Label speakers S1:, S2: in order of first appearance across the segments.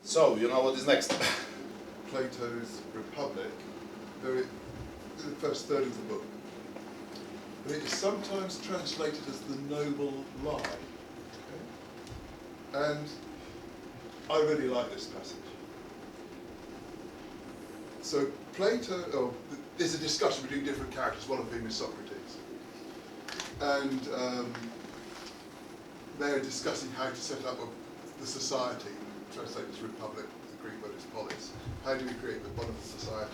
S1: So, you know what is next?
S2: Plato's Republic, in the first third of the book. But it is sometimes translated as the noble lie. Okay? And I really like this passage. So Plato, there's a discussion between different characters, one of whom is Socrates. And they're discussing how to set up the society, translated as republic, the Greek word is polis. How do we create the modern society?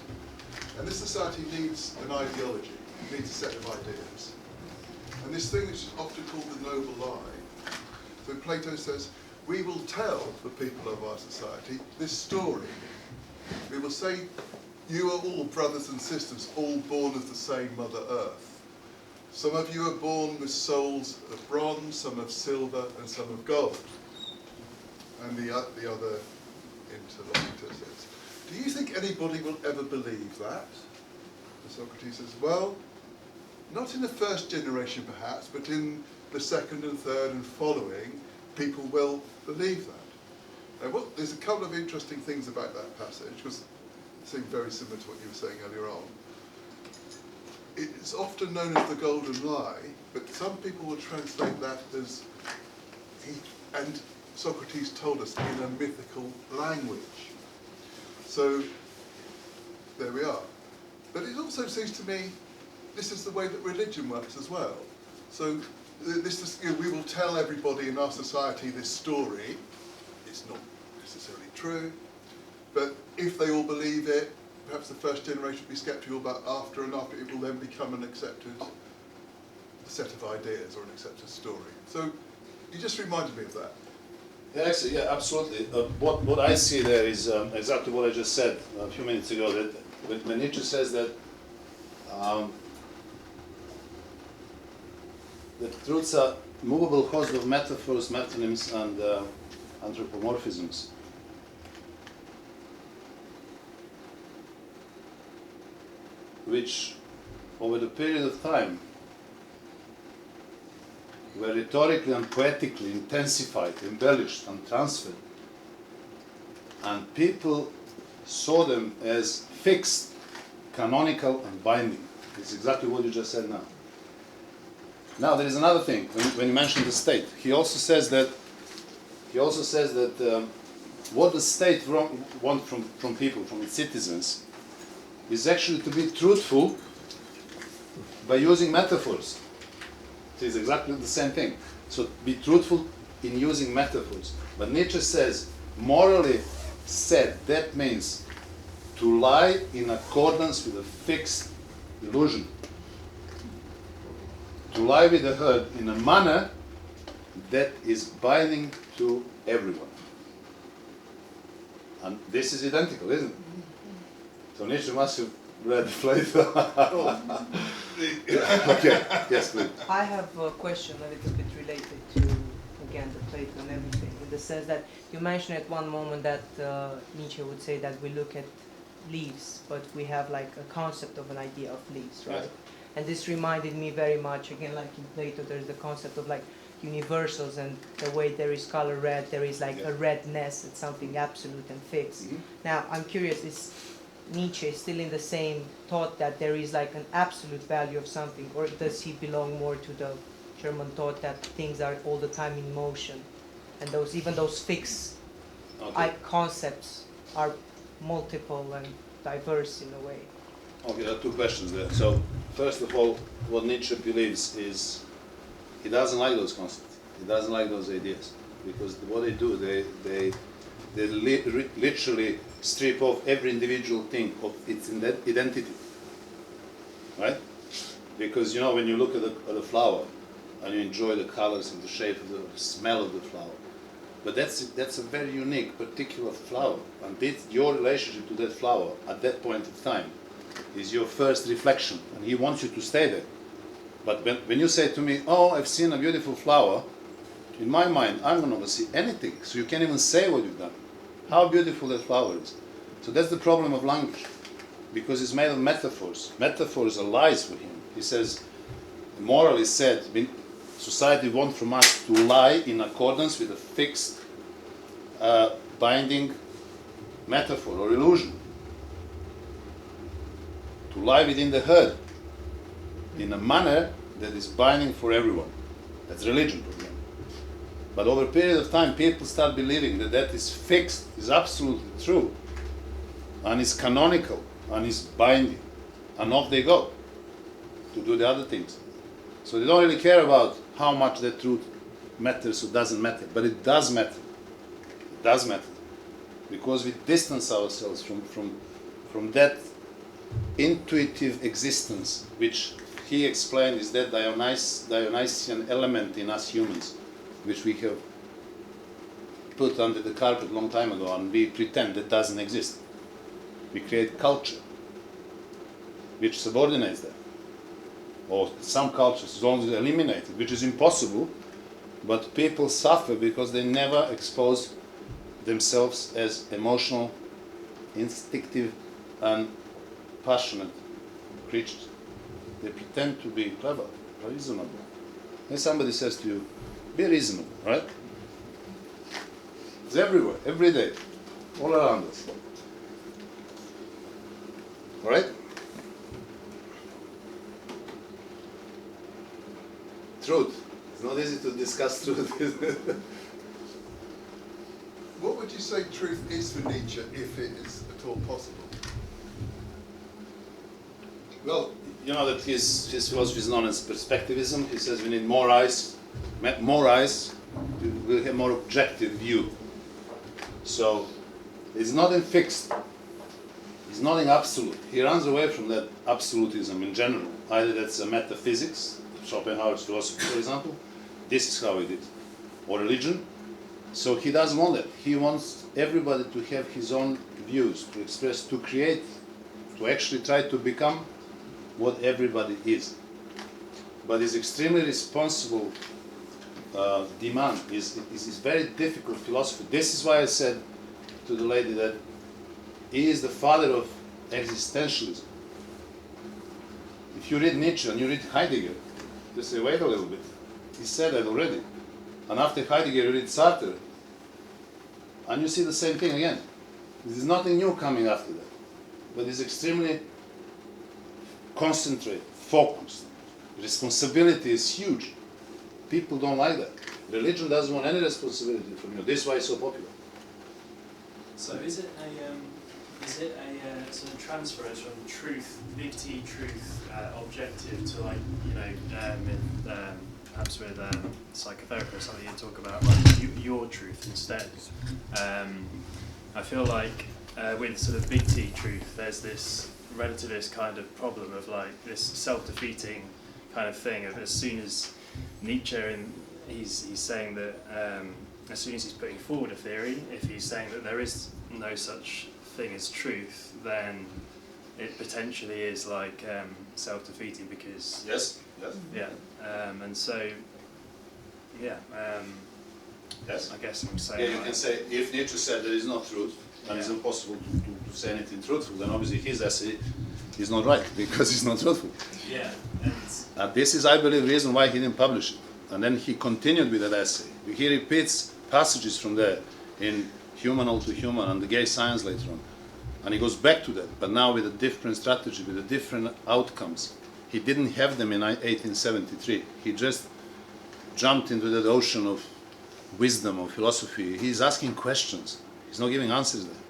S2: And this society needs an ideology, it needs a set of ideas. And this thing which is often called the noble lie. So Plato says, we will tell the people of our society this story. We will say, you are all brothers and sisters, all born of the same Mother Earth. Some of you are born with souls of bronze, some of silver, and some of gold. And the other interlocutor says, do you think anybody will ever believe that? And Socrates says, well, not in the first generation perhaps, but in the second and third and following, people will believe that. Now, there's a couple of interesting things about that passage, because it seemed very similar to what you were saying earlier on. It's often known as the golden lie, but some people will translate that as, and Socrates told us, in a mythical language. So, there we are. But it also seems to me, this is the way that religion works as well. So, this is, we will tell everybody in our society this story. It's not necessarily true, but if they all believe it, perhaps the first generation will be sceptical, but after and after it will then become an accepted set of ideas or an accepted story. So, you just reminded me of that.
S1: Yeah, actually, yeah, absolutely. What I see there is exactly what I just said a few minutes ago, that when Nietzsche says that that truths are movable host of metaphors, metonyms, and anthropomorphisms. Which, over the period of time, were rhetorically and poetically intensified, embellished, and transferred. And people saw them as fixed, canonical, and binding. It's exactly what you just said now. Now, there is another thing. When you mention the state, he also says that what the state wants from people, from its citizens, is actually to be truthful by using metaphors. It is exactly the same thing. So be truthful in using metaphors. But Nietzsche says, morally said, that means to lie in accordance with a fixed illusion. To lie with the herd in a manner that is binding to everyone. And this is identical, isn't it? So Nietzsche must have read Plato. Okay, yes, please.
S3: I have a question a little bit related to, again, the Plato and everything, in the sense that you mentioned at one moment that Nietzsche would say that we look at leaves, but we have like a concept of an idea of leaves, right? Yes. And this reminded me very much, again, like in Plato, there's the concept of like universals, and the way there is color red, there is like a redness, it's something absolute and fixed. Mm-hmm. Now, I'm curious, is Nietzsche still in the same thought that there is like an absolute value of something, or does he belong more to the German thought that things are all the time in motion, and even those fixed concepts are multiple and diverse in a way?
S1: Okay, there are two questions there. So, first of all, what Nietzsche believes is he doesn't like those concepts. He doesn't like those ideas, because what they do, they literally strip off every individual thing of its identity, right? Because when you look at a flower and you enjoy the colors and the shape of the smell of the flower, but that's a very unique, particular flower, and your relationship to that flower at that point of time is your first reflection, and he wants you to stay there. But when you say to me, oh, I've seen a beautiful flower, in my mind, I'm not going to see anything, so you can't even say what you've done. How beautiful that flower is. So that's the problem of language, because it's made of metaphors. Metaphors are lies for him. He says, morally said, society wants from us to lie in accordance with a fixed, binding metaphor or illusion, to lie within the herd in a manner that is binding for everyone. That's religion for them. But over a period of time, people start believing that that is fixed, is absolutely true, and is canonical, and is binding. And off they go to do the other things. So they don't really care about how much that truth matters or doesn't matter, but it does matter. It does matter. Because we distance ourselves from that intuitive existence, which he explained is that Dionysian element in us humans, which we have put under the carpet a long time ago, and we pretend that doesn't exist. We create culture which subordinates that. Or some cultures is only eliminated, which is impossible, but people suffer because they never expose themselves as emotional, instinctive, and passionate creatures. They pretend to be clever, reasonable. Then somebody says to you, be reasonable, right? It's everywhere, every day, all around us. All right? Truth. It's not easy to discuss truth.
S2: What would you say truth is for Nietzsche, if it is at all possible?
S1: Well, you know that his philosophy is known as Perspectivism. He says we need more eyes, we'll have more objective view. So it's nothing fixed. It's nothing absolute. He runs away from that absolutism in general. Either that's a metaphysics, Schopenhauer's philosophy, for example. This is how it is. Or religion. So he doesn't want that. He wants everybody to have his own views, to express, to create, to actually try to become what everybody is. But his extremely responsible demand is very difficult philosophy. This is why I said to the lady that he is the father of existentialism. If you read Nietzsche and you read Heidegger, you say, wait a little bit. He said that already. And after Heidegger, you read Sartre, and you see the same thing again. There is nothing new coming after that. But it's extremely concentrated, focused. Responsibility is huge. People don't like that. Religion doesn't want any responsibility from you. This is why it's so popular.
S4: So is it a sort of transfer from truth, big T truth, objective to, like, you know, perhaps with psychotherapy or something, you talk about like your truth instead. I feel like with sort of big T truth, there's this relativist kind of problem of like this self-defeating kind of thing of as soon as Nietzsche, he's saying that as soon as he's putting forward a theory, if he's saying that there is no such thing as truth, then it potentially is like self-defeating because
S1: Yes?
S4: yeah, and so yeah,
S1: Yes?
S4: I guess I'm saying
S1: Yeah, you can say, if Nietzsche said there is no truth, and it's
S4: Yeah.
S1: impossible to say anything truthful, then obviously his essay is not right, because it's not truthful.
S4: yeah, and
S1: This is, I believe, the reason why he didn't publish it. And then he continued with that essay. He repeats passages from there in Human All to Human and the Gay Science later on. And he goes back to that, but now with a different strategy, with a different outcomes. He didn't have them in 1873. He just jumped into that ocean of wisdom, of philosophy. He's asking questions. He's not giving answers there.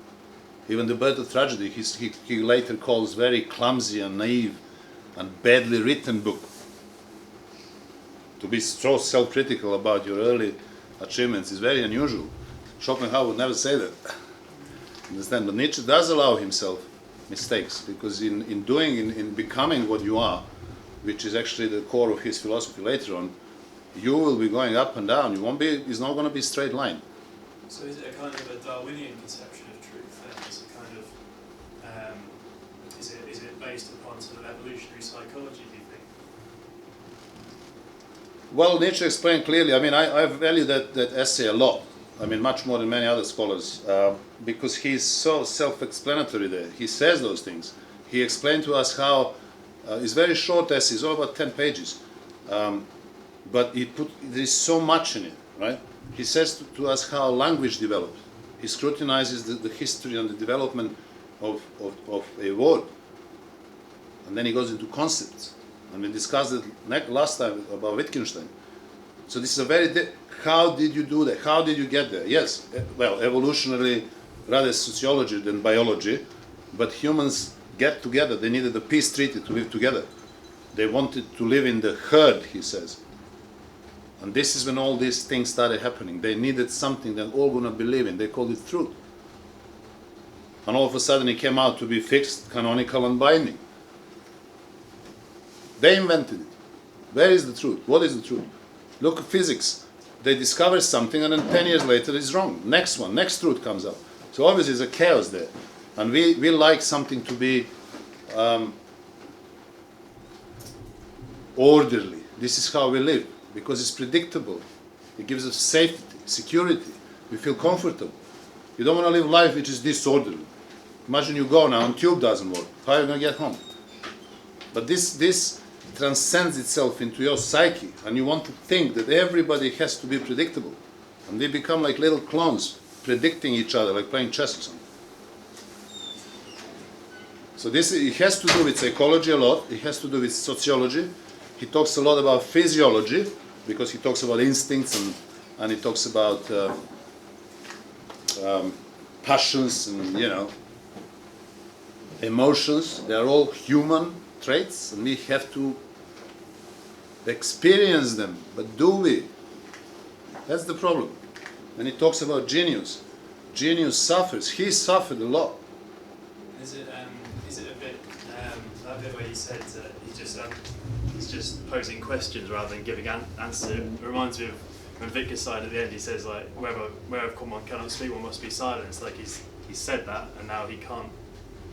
S1: Even the Birth of Tragedy, he later calls very clumsy and naive and badly written book. To be so self-critical about your early achievements is very unusual. Schopenhauer would never say that. Understand? But Nietzsche does allow himself mistakes, because in becoming what you are, which is actually the core of his philosophy later on, you will be going up and down. You won't be. It's not going to be a straight line.
S4: so is it a kind of a Darwinian conception of truth then? Is it kind of is it based upon sort of evolutionary psychology, do you think?
S1: Well, Nietzsche explained clearly. I mean, I value that essay a lot. I mean, much more than many other scholars, because he's so self-explanatory there. He says those things. He explained to us how, it's very short essay, it's all about 10 pages, but there is so much in it, right? He says to us how language developed, He scrutinizes the history and the development of a word. And then he goes into concepts. And we discussed it last time about Wittgenstein. So this is a very, how did you do that? How did you get there? Yes, well, evolutionarily, rather sociology than biology, but humans get together. They needed a peace treaty to live together. They wanted to live in the herd, he says. And this is when all these things started happening. They needed something that all gonna believe in. They called it truth. And all of a sudden it came out to be fixed, canonical, and binding. They invented it. Where is the truth? What is the truth? Look at physics. They discover something and then 10 years later it's wrong. Next one, next truth comes up. So obviously there's a chaos there. And we like something to be orderly. This is how we live. Because it's predictable. It gives us safety, security. We feel comfortable. You don't want to live life which is disorderly. Imagine you go now and tube doesn't work. How are you going to get home? But this transcends itself into your psyche, and you want to think that everybody has to be predictable. And they become like little clones, predicting each other, like playing chess or something. So it has to do with psychology a lot. It has to do with sociology. He talks a lot about physiology, because he talks about instincts and he talks about passions and, emotions. They are all human traits, and we have to experience them. But do we? That's the problem. And he talks about genius. Genius suffers. He suffered a lot.
S4: Is it a bit that bit where he said that he's just posing questions rather than giving answers? It reminds me of when Vickers side at the end. He says like, where I've come one cannot speak, one must be silent. Like he said that, and now he can't.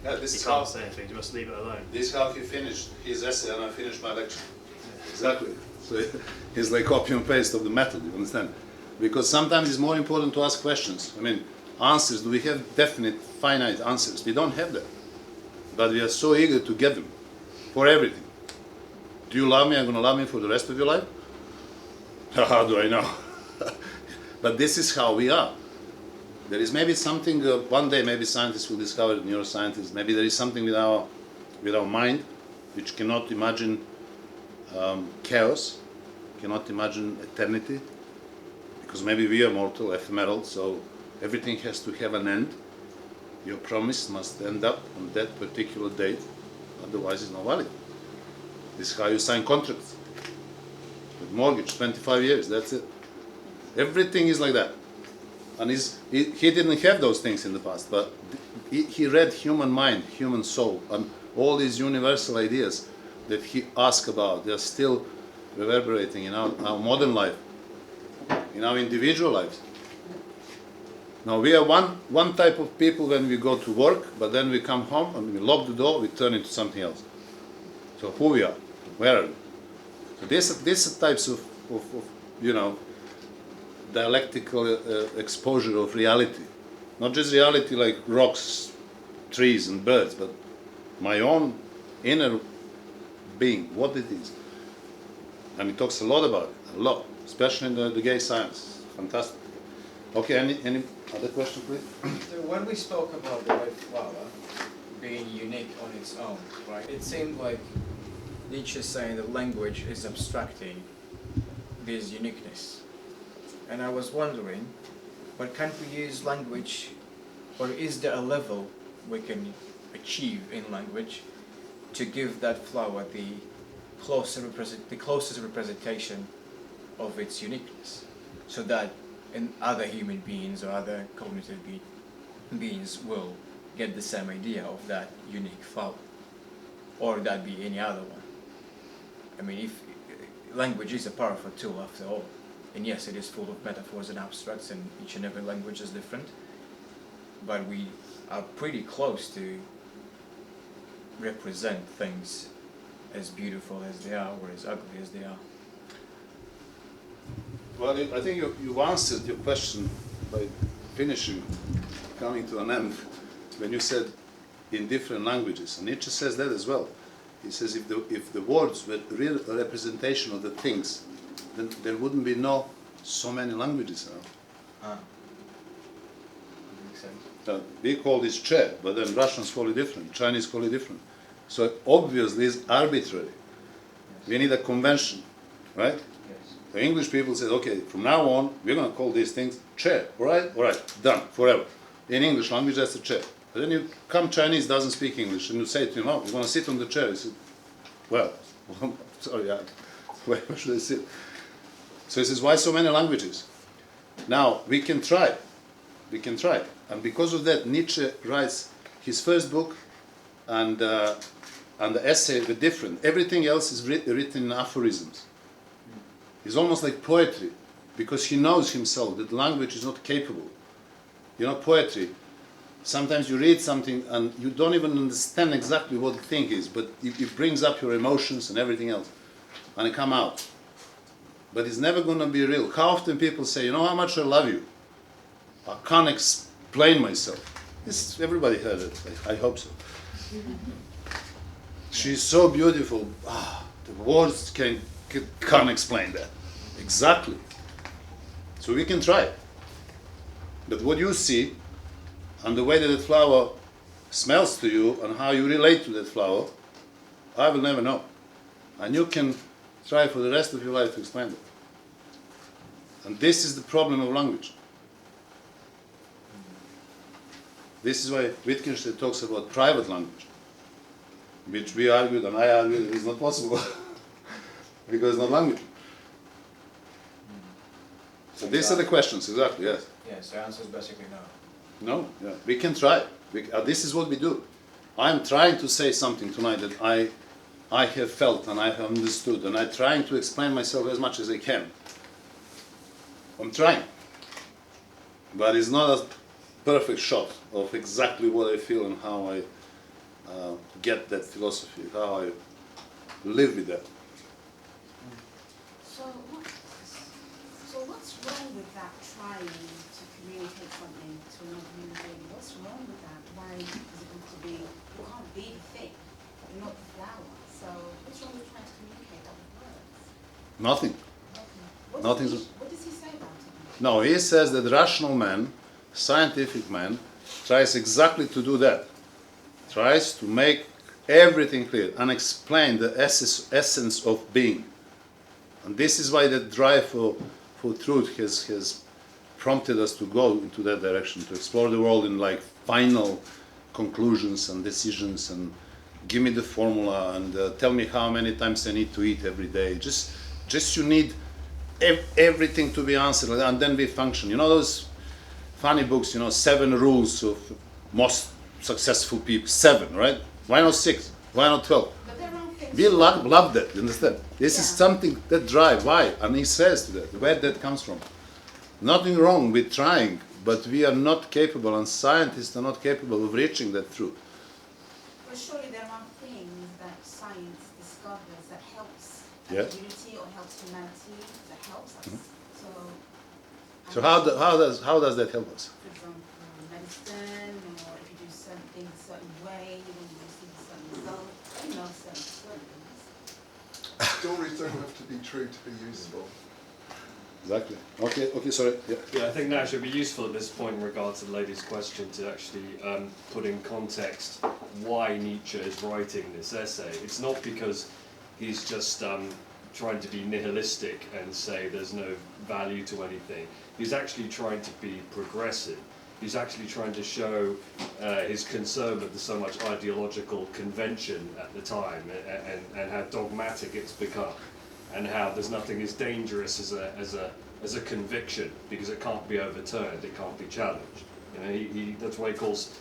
S1: Yeah,
S4: He can't say anything. He must leave it alone.
S1: This is how he finished his essay, and I finished my lecture. Exactly. So it's like copy and paste of the method, you understand? Because sometimes it's more important to ask questions. I mean, answers, do we have definite, finite answers? We don't have that. But we are so eager to get them for everything. Do you love me? Are you going to love me for the rest of your life? How do I know? But this is how we are. There is maybe something, one day maybe scientists will discover, neuroscientists, maybe there is something with our mind which cannot imagine chaos, cannot imagine eternity, because maybe we are mortal, ephemeral, so everything has to have an end. Your promise must end up on that particular date, otherwise it's not valid. This is how you sign contracts. With mortgage, 25 years, that's it. Everything is like that. And he didn't have those things in the past, but he read human mind, human soul, and all these universal ideas that he asked about, they are still reverberating in our modern life, in our individual lives. Now we are one type of people when we go to work, but then we come home and we lock the door, we turn into something else. So who we are, where are we? So these types of dialectical exposure of reality. Not just reality like rocks, trees and birds, but my own inner being, what it is. And he talks a lot about it, a lot, especially in the gay science. Fantastic. Okay, any other question, please?
S5: So when we spoke about the red flower being unique on its own, right, it seemed like Nietzsche is saying that language is abstracting this uniqueness. And I was wondering, but can't we use language, or is there a level we can achieve in language to give that flower the closest representation of its uniqueness, so that other human beings or other cognitive beings will get the same idea of that unique flower, or that be any other one? I mean, if language is a powerful tool after all. And yes, it is full of metaphors and abstracts, and each and every language is different. But we are pretty close to represent things as beautiful as they are, or as ugly as they are.
S1: Well, I think you answered your question by coming to an end, when you said in different languages. And Nietzsche says that as well. He says if the words were real representation of the things, then there wouldn't be so many languages around.
S5: makes sense.
S1: We call this chair, but then Russians call it different, Chinese call it different. So obviously it's arbitrary. We need a convention, right?
S5: Yes.
S1: The English people said, okay, from now on, we're going to call these things chair, all right, done, forever. In English language, that's a chair. But then you come Chinese, doesn't speak English, and you say to him, oh, you want to sit on the chair? He said, well, sorry, where should I sit? So he says, why so many languages? Now, we can try. And because of that, Nietzsche writes his first book and the essay were different. Everything else is written in aphorisms. It's almost like poetry, because he knows himself that language is not capable. You know, poetry, sometimes you read something and you don't even understand exactly what the thing is, but it brings up your emotions and everything else, and it come out. But it's never going to be real. How often people say, you know how much I love you? I can't explain myself. Everybody heard it. I hope so. She's so beautiful. The words can't explain that. Exactly. So we can try. But what you see, and the way that the flower smells to you, and how you relate to that flower, I will never know. And you can try for the rest of your life to explain it. And this is the problem of language. This is why Wittgenstein talks about private language, which we argued and I argued is not possible because it's not language. So these are the questions, exactly, yes.
S5: Yes, the answer is basically no.
S1: No, yeah. We can try. This is what we do. I'm trying to say something tonight that I have felt and I have understood, and I'm trying to explain myself as much as I can. I'm trying. But it's not a perfect shot of exactly what I feel and how I get that philosophy, how I live with that.
S6: So what's wrong with that trying to communicate something to another human being? What's wrong with that? Why does it have to be, you can't be the thing, you're not the flower. So what's wrong with trying to communicate that with words?
S1: Nothing.
S6: What does he say about it?
S1: No, he says that rational man, scientific man, tries exactly to do that. Tries to make everything clear and explain the essence of being. And this is why the drive for truth has prompted us to go into that direction, to explore the world in like final conclusions and decisions, and give me the formula and tell me how many times I need to eat every day. Just you need everything to be answered, and then we function. You know those funny books, 7 rules of most successful people. 7, right? Why not 6? Why not 12?
S6: But there are things.
S1: We love that, you understand? This is something that drive. Why? And he says that, where that comes from. Nothing wrong with trying, but we are not capable, and scientists are not capable of reaching that truth.
S6: But surely there are things that science discovers that helps
S1: Yeah.
S6: community or helps humanity, that helps us.
S1: So how does that help us?
S6: For example, medicine, or if you do certain things a certain way, then you receive a certain result. Certain things.
S2: Stories don't have to be true to be useful.
S1: Exactly. Okay, sorry. Yeah.
S7: Yeah, I think now it would be useful at this point in regard to the lady's question to actually put in context why Nietzsche is writing this essay. It's not because he's just trying to be nihilistic and say there's no value to anything. He's actually trying to be progressive. He's actually trying to show his concern with so much ideological convention at the time and how dogmatic it's become, and how there's nothing as dangerous as a conviction, because it can't be overturned, it can't be challenged. That's why he calls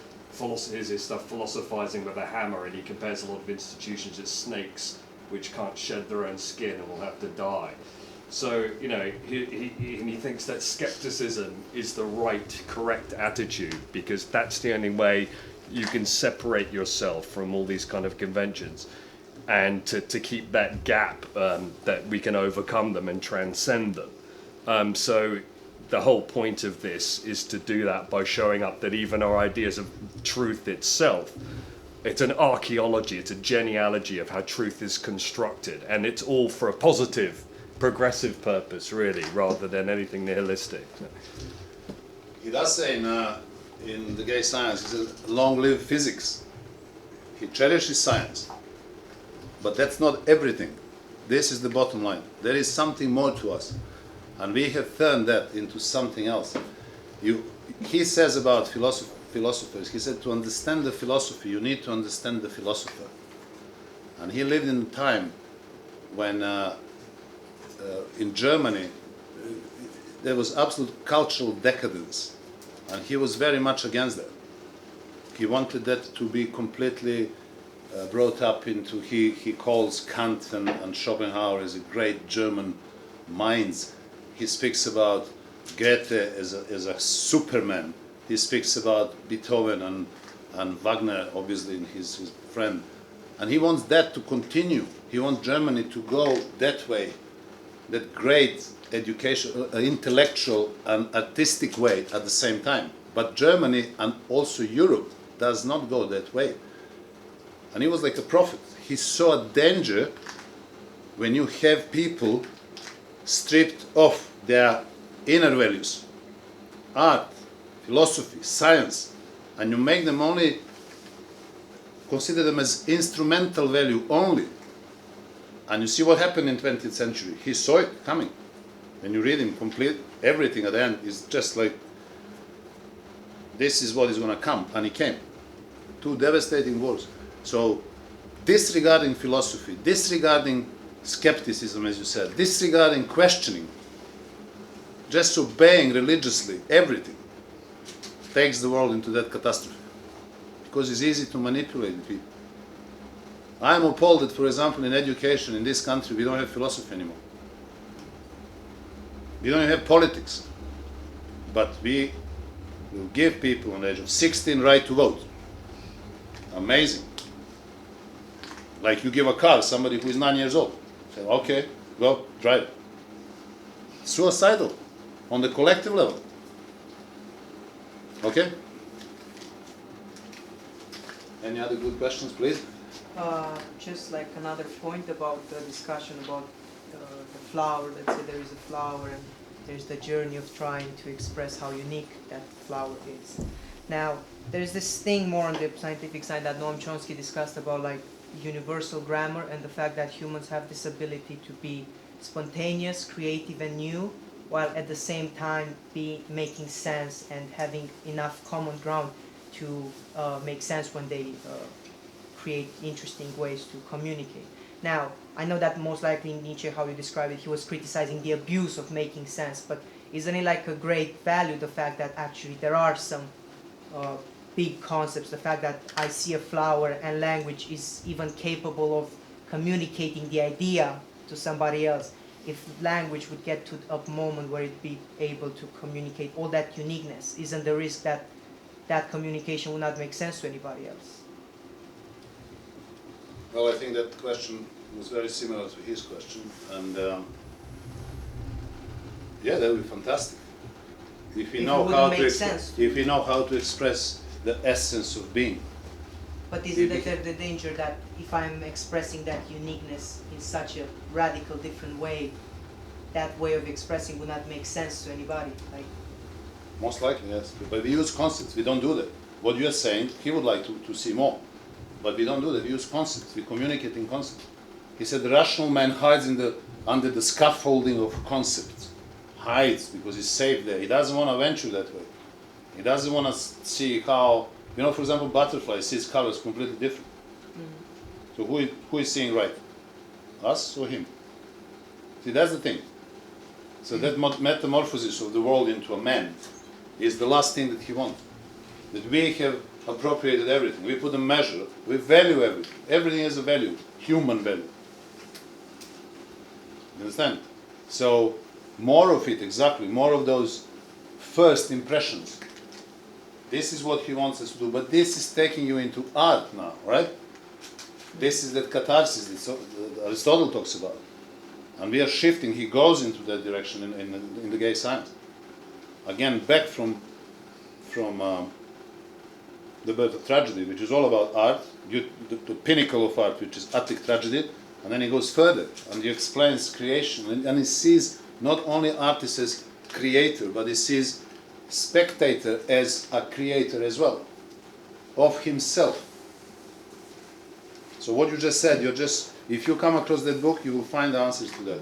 S7: his stuff philosophizing with a hammer, and he compares a lot of institutions as snakes which can't shed their own skin and will have to die. So, he thinks that skepticism is the right, correct attitude, because that's the only way you can separate yourself from all these kind of conventions, and to keep that gap, that we can overcome them and transcend them. So the whole point of this is to do that by showing up that even our ideas of truth itself, it's an archaeology, it's a genealogy of how truth is constructed, and it's all for a positive, progressive purpose, really, rather than anything nihilistic.
S1: He does say in in the gay science, he says, long live physics. He cherishes science. But that's not everything. This is the bottom line. There is something more to us. And we have turned that into something else. He says about philosophers, he said to understand the philosophy, you need to understand the philosopher. And he lived in a time when in Germany there was absolute cultural decadence. And he was very much against that. He wanted that to be completely brought up into, he calls Kant and Schopenhauer as a great German minds. He speaks about Goethe as a superman. He speaks about Beethoven and Wagner, obviously, his friend. And he wants that to continue. He wants Germany to go that way, that great education, intellectual and artistic way at the same time. But Germany and also Europe does not go that way. And he was like a prophet. He saw a danger when you have people stripped of their inner values, art, philosophy, science, and you make them only, consider them as instrumental value only. And you see what happened in 20th century. He saw it coming. When you read him, complete everything at the end is just like, this is what is going to come, and he came. Two devastating wars. So, disregarding philosophy, disregarding skepticism, as you said, disregarding questioning, just obeying religiously everything, takes the world into that catastrophe. Because it's easy to manipulate people. I'm appalled that, for example, in education in this country, we don't have philosophy anymore. We don't even have politics. But we will give people on the age of 16 right to vote. Amazing. Like you give a car to somebody who is 9 years old. Say, okay, go, drive. Suicidal on the collective level. Okay? Any other good questions, please?
S3: Just like another point about the discussion about the flower. Let's say there is a flower and there's the journey of trying to express how unique that flower is. Now, there's this thing more on the scientific side that Noam Chomsky discussed about like universal grammar and the fact that humans have this ability to be spontaneous, creative and new, while at the same time be making sense and having enough common ground to make sense when they create interesting ways to communicate. Now, I know that most likely in Nietzsche, how you describe it, he was criticizing the abuse of making sense, but isn't it like a great value, the fact that actually there are some big concepts, the fact that I see a flower and language is even capable of communicating the idea to somebody else. If language would get to a moment where it'd be able to communicate all that uniqueness, isn't the risk that that communication will not make sense to anybody else?
S1: Well, I think that question was very similar to his question, and yeah, that would be fantastic. If we know how to if we know how to express the essence of being.
S3: But isn't there the danger that if I'm expressing that uniqueness in such a radical different way, that way of expressing would not make sense to anybody? Like,
S1: most likely, yes. But we use concepts. We don't do that. What you're saying, he would like to see more. But we don't do that. We use concepts. We communicate in concepts. He said the rational man hides under the scaffolding of concepts. Hides because he's safe there. He doesn't want to venture that way. He doesn't want to see how, for example, butterfly sees colors completely different. So who is seeing right? Us or him? See, that's the thing. So that metamorphosis of the world into a man is the last thing that he wants. That we have appropriated everything. We put a measure. We value everything. Everything has a value. Human value. You understand? So more of it, exactly. More of those first impressions. This is what he wants us to do. But this is taking you into art now, right? This is that catharsis that Aristotle talks about. And we are shifting. He goes into that direction in the gay science. Again, back from the birth of tragedy, which is all about art, the pinnacle of art, which is Attic tragedy, and then he goes further and he explains creation, and he sees not only artists as creator, but he sees spectator as a creator as well, of himself. So what you just said, if you come across that book, you will find the answers to that.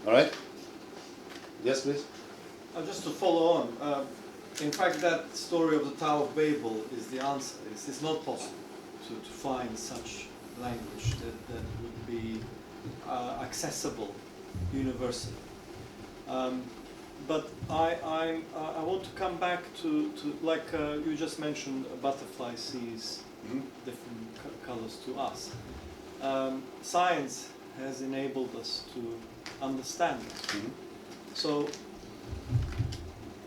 S1: All right? Yes, please.
S8: Just to follow on, in fact, that story of the Tower of Babel is the answer. It's not possible to find such language that would be accessible universally. But I want to come back to like you just mentioned, a butterfly sees different colors to us. Science has enabled us to understand that. So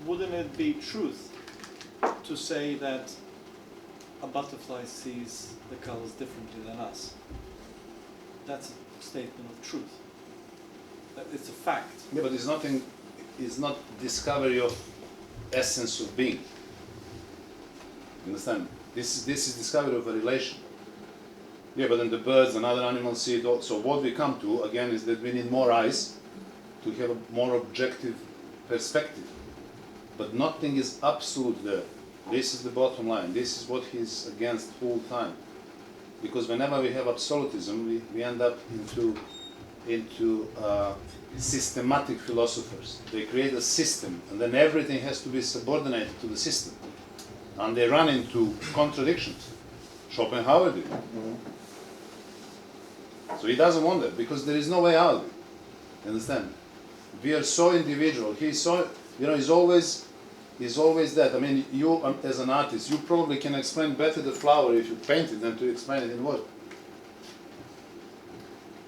S8: wouldn't it be truth to say that a butterfly sees the colors differently than us? That's a statement of truth. That it's a fact.
S1: Yeah, but it's not discovery of essence of being. Understand? This is discovery of a relation. Yeah, but then the birds and other animals see it all. So what we come to again is that we need more eyes to have a more objective perspective. But nothing is absolute there. This is the bottom line. This is what he's against full time. Because whenever we have absolutism, we end up into systematic philosophers. They create a system, and then everything has to be subordinated to the system. And they run into contradictions. Schopenhauer did. So he doesn't want that, because there is no way out of it. You understand? We are so individual. He's so, he's always that. I mean, you as an artist, you probably can explain better the flower if you paint it than to explain it in words.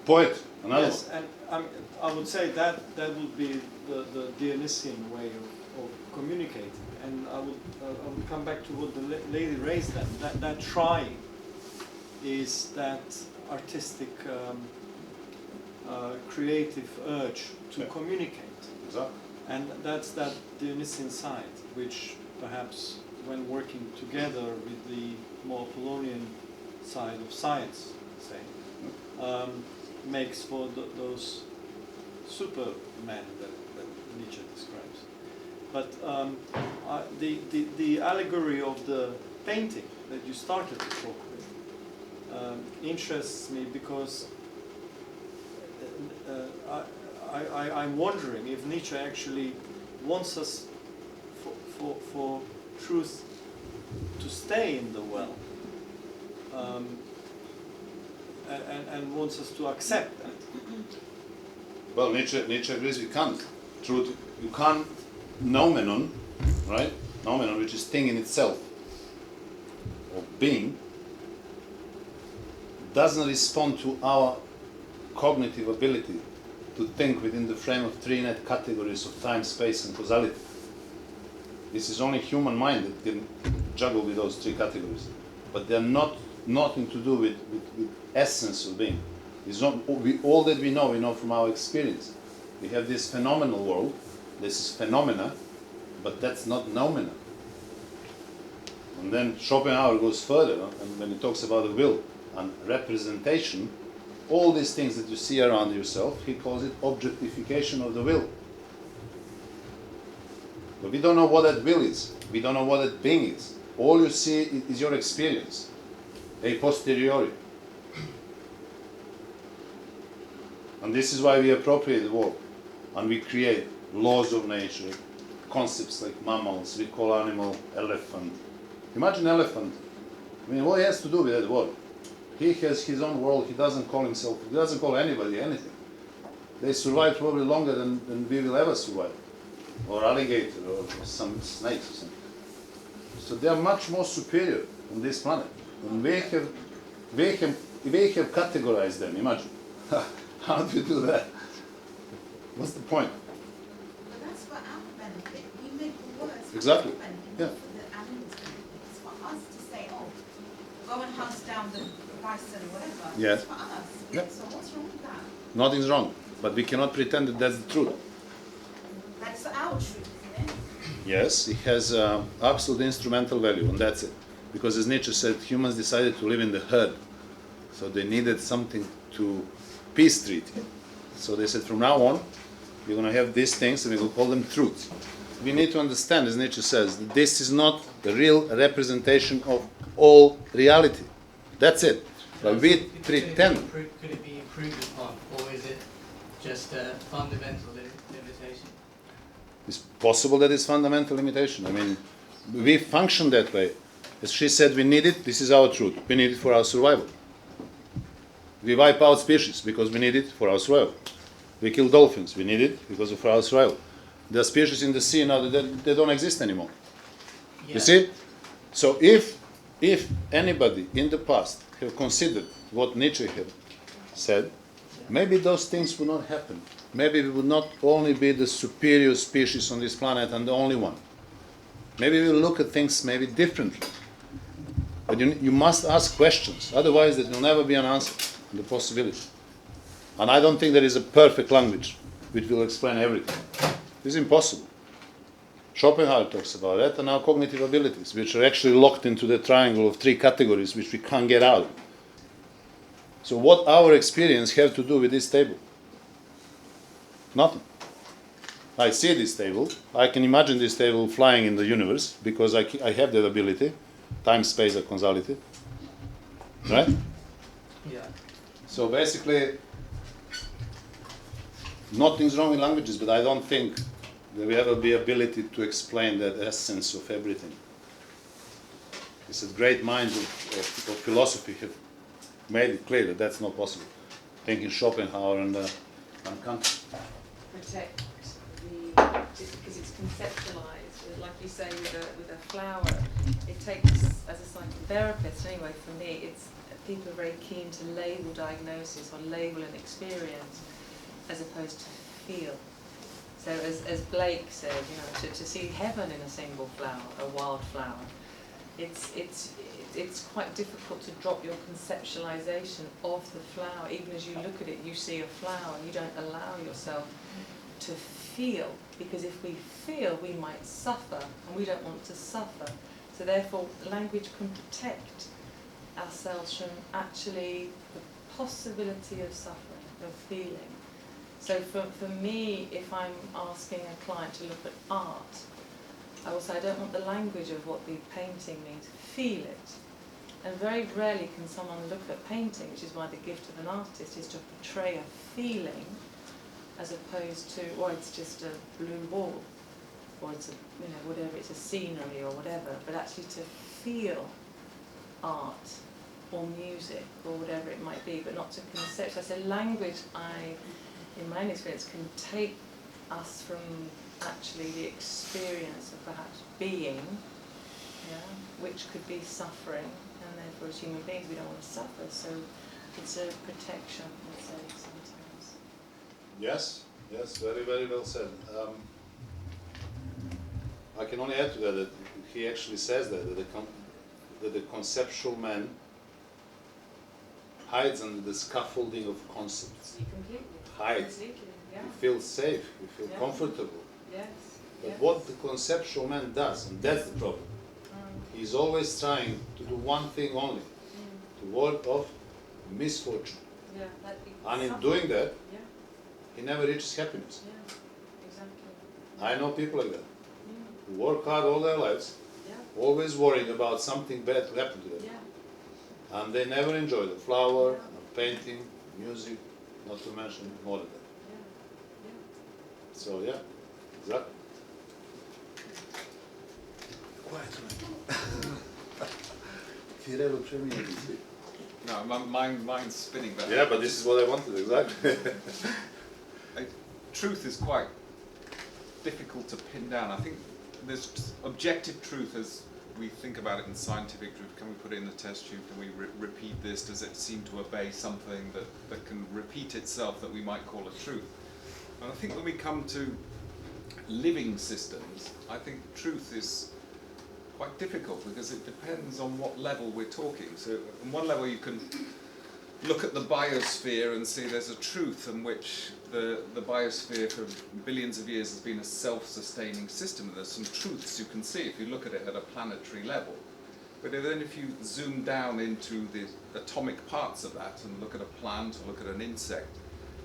S1: Poet, another
S8: Yes,
S1: one.
S8: and I would say that would be the Dionysian way of communicating. And I would come back to what the lady raised then. That trying is that artistic, creative urge to communicate.
S1: Exactly.
S8: And that's that Dionysian side, which perhaps when working together with the more Apollonian side of science, say, makes for those supermen that Nietzsche describes. But the allegory of the painting that you started to talk with interests me, because I'm wondering if Nietzsche actually wants us for truth to stay in the well, and wants us to accept that.
S1: Well, Nietzsche agrees with Kant. Truth, you can't, noumenon, right? Noumenon, which is thing in itself, or being, doesn't respond to our cognitive ability to think within the frame of three net categories of time, space, and causality. This is only human mind that can juggle with those three categories. But they're nothing to do with essence of being. It's not, all that we know from our experience. We have this phenomenal world, this is phenomena, but that's not noumena. And then Schopenhauer goes further, and when he talks about the will and representation, all these things that you see around yourself, he calls it objectification of the will. But we don't know what that will is. We don't know what that being is. All you see is your experience, a posteriori. And this is why we appropriate the world. And we create laws of nature, concepts like mammals, we call animal elephant. Imagine elephant. I mean, what he has to do with that word? He has his own world, he doesn't call himself, he doesn't call anybody anything. They survive probably longer than we will ever survive. Or alligator, or some snakes or something. So they are much more superior on this planet. And we have categorized them, imagine. How do you do that? What's the point?
S6: But that's for our benefit. We make the words for
S1: Exactly.
S6: our benefit,
S1: Yeah.
S6: not for the animals' benefit. It's for us to say, oh, go and hunt down the bison or whatever.
S1: Yes.
S6: It's for us.
S1: Yeah.
S6: So what's wrong with that?
S1: Nothing's wrong. But we cannot pretend that that's the truth.
S6: That's our truth, isn't it?
S1: Yes, it has absolute instrumental value, and that's it. Because as Nietzsche said, humans decided to live in the herd. So they needed something to peace treaty. So they said, from now on, we're going to have these things and we're going to call them truths. we need to understand, as Nietzsche says, that this is not the real representation of all reality. That's it. But we pretend.
S9: Could it be improved upon, or is it just a fundamental limitation?
S1: It's possible that it's fundamental limitation. I mean, we function that way. As she said, we need it. This is our truth. We need it for our survival. We wipe out species because we need it for our survival. We kill dolphins. We need it because of our survival. There are species in the sea now that they don't exist anymore.
S9: Yeah.
S1: You see? So if anybody in the past have considered what Nietzsche had said, maybe those things would not happen. Maybe we would not only be the superior species on this planet and the only one. Maybe we'll look at things maybe differently. But you must ask questions. Otherwise, there will never be an answer and the possibility. And I don't think there is a perfect language which will explain everything. It's impossible. Schopenhauer talks about that, and our cognitive abilities, which are actually locked into the triangle of three categories which we can't get out of. So what our experience have to do with this table? Nothing. I see this table. I can imagine this table flying in the universe because I have that ability. Time, space, and causality. Right?
S9: Yeah.
S1: So basically, nothing's wrong with languages, but I don't think that we have the ability to explain that essence of everything. It's that great minds of philosophy have made it clear that that's not possible. Thinking Schopenhauer and Kant.
S10: Protect just because it's conceptualized, like you say with a flower, it takes, as a psychotherapist anyway, for me, it's people are very keen to label diagnosis or label an experience as opposed to feel. So as Blake said, to see heaven in a single flower, a wild flower, it's quite difficult to drop your conceptualization of the flower. Even as you look at it, you see a flower, you don't allow yourself to feel, because if we feel, we might suffer, and we don't want to suffer. So therefore, language can protect ourselves from actually the possibility of suffering, of feeling. So for me, if I'm asking a client to look at art, I will say I don't want the language of what the painting means, feel it. And very rarely can someone look at painting, which is why the gift of an artist is to portray a feeling as opposed to, or it's just a blue wall, or it's a, whatever, it's a scenery or whatever, but actually to feel art or music or whatever it might be, but not to conceptualize. So language, in my experience, can take us from actually the experience of perhaps being, which could be suffering, and therefore as human beings we don't want to suffer, so it's a protection, let's say, sometimes.
S1: Yes, very, very well said. I can only add to that he actually says that the conceptual man hides under the scaffolding of concepts.
S10: You completely.
S1: Hides.
S10: Completely, yeah.
S1: You feel safe, you feel comfortable.
S10: Yes.
S1: But what the conceptual man does, and that's the problem, he's always trying to do one thing only, to ward off misfortune.
S10: Yeah,
S1: And in doing that,
S10: yeah,
S1: he never reaches happiness.
S10: yeah, exactly.
S1: I know people like that, who work hard all their lives, always worrying about something bad to happen to them.
S10: Yeah.
S1: And they never enjoy the flower, painting, music, not to mention more than that. So yeah, exactly.
S11: No, mine's spinning back.
S1: Yeah, but this is what I wanted, exactly.
S11: Truth is quite difficult to pin down. I think there's objective truth as we think about it in scientific truth. Can we put it in the test tube? Can we repeat this? Does it seem to obey something that can repeat itself that we might call a truth? And I think when we come to living systems, I think truth is quite difficult because it depends on what level we're talking. So on one level you can look at the biosphere and see there's a truth in which the biosphere for billions of years has been a self-sustaining system, and there's some truths you can see if you look at it at a planetary level. But then if you zoom down into the atomic parts of that and look at a plant or look at an insect,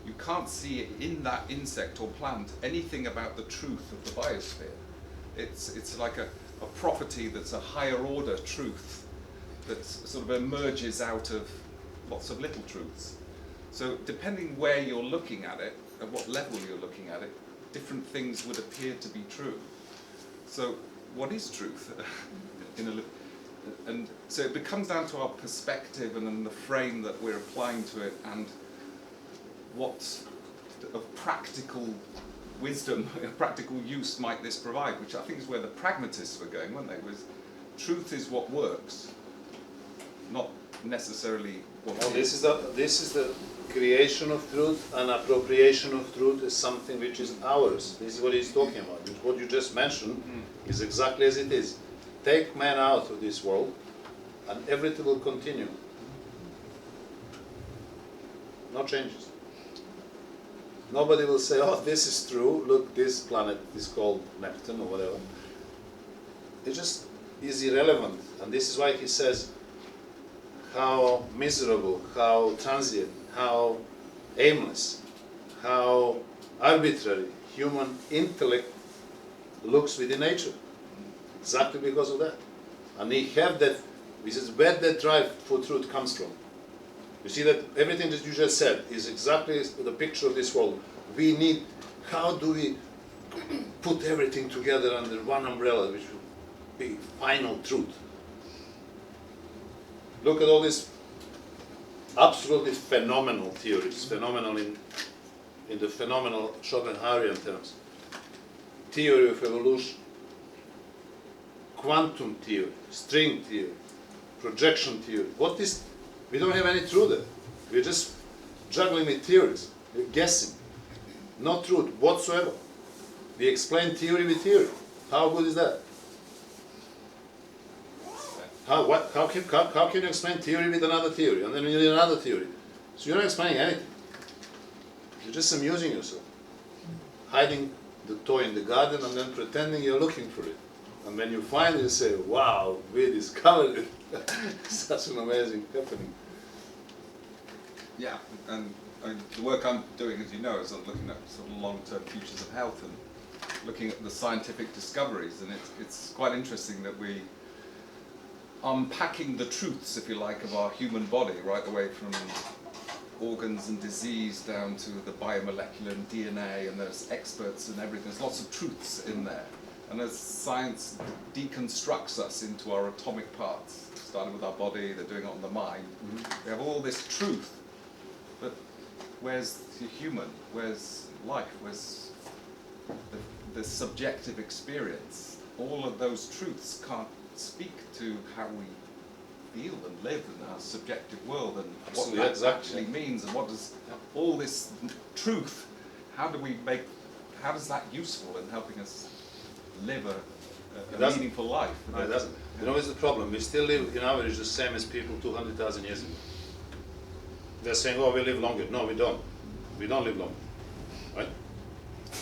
S11: you can't see in that insect or plant anything about the truth of the biosphere. It's like a property that's a higher order truth that sort of emerges out of lots of little truths. So depending where you're looking at it, at what level you're looking at it, different things would appear to be true. So what is truth? And so it becomes down to our perspective and then the frame that we're applying to it and what of practical wisdom, practical use might this provide, which I think is where the pragmatists were going, weren't they? Was truth is what works, not necessarily what
S1: Well, this is the creation of truth and appropriation of truth is something which is ours. This is what he's talking about. What you just mentioned is exactly as it is. Take man out of this world and everything will continue. No changes. Nobody will say, oh, this is true, look, this planet is called Neptune or whatever. It just is irrelevant. And this is why he says how miserable, how transient, how aimless, how arbitrary human intellect looks within nature. Exactly because of that. And he have that, he says, where that drive for truth comes from. You see that everything that you just said is exactly the picture of this world. We need, how do we put everything together under one umbrella, which will be final truth? Look at all these absolutely phenomenal theories, phenomenal in the phenomenal Schopenhauerian terms. Theory of evolution, quantum theory, string theory, projection theory. What is, we don't have any truth there. We're just juggling with theories, we're guessing. No truth whatsoever. We explain theory with theory. How good is that? How can you explain theory with another theory, and then you need another theory? So you're not explaining anything. You're just amusing yourself. Hiding the toy in the garden and then pretending you're looking for it. And when you find it, you say, wow, we discovered it. Such an amazing happening.
S11: Yeah, and the work I'm doing, as you know, is looking at sort of long-term futures of health and looking at the scientific discoveries, and it's quite interesting that we unpacking the truths, if you like, of our human body, right away from organs and disease down to the biomolecular and DNA, and there's experts and everything. There's lots of truths in there. And as science deconstructs us into our atomic parts, starting with our body, they're doing it on the mind, we have all this truth. But where's the human? Where's life? Where's the subjective experience? All of those truths can't speak to how we feel and live in our subjective world and what that actually means, and what does all this truth, how does that useful in helping us live a meaningful life?
S1: No, it doesn't. You know what's the problem? We still live in average the same as people 200,000 years ago. They're saying, oh, we live longer. No, we don't. We don't live longer. Right?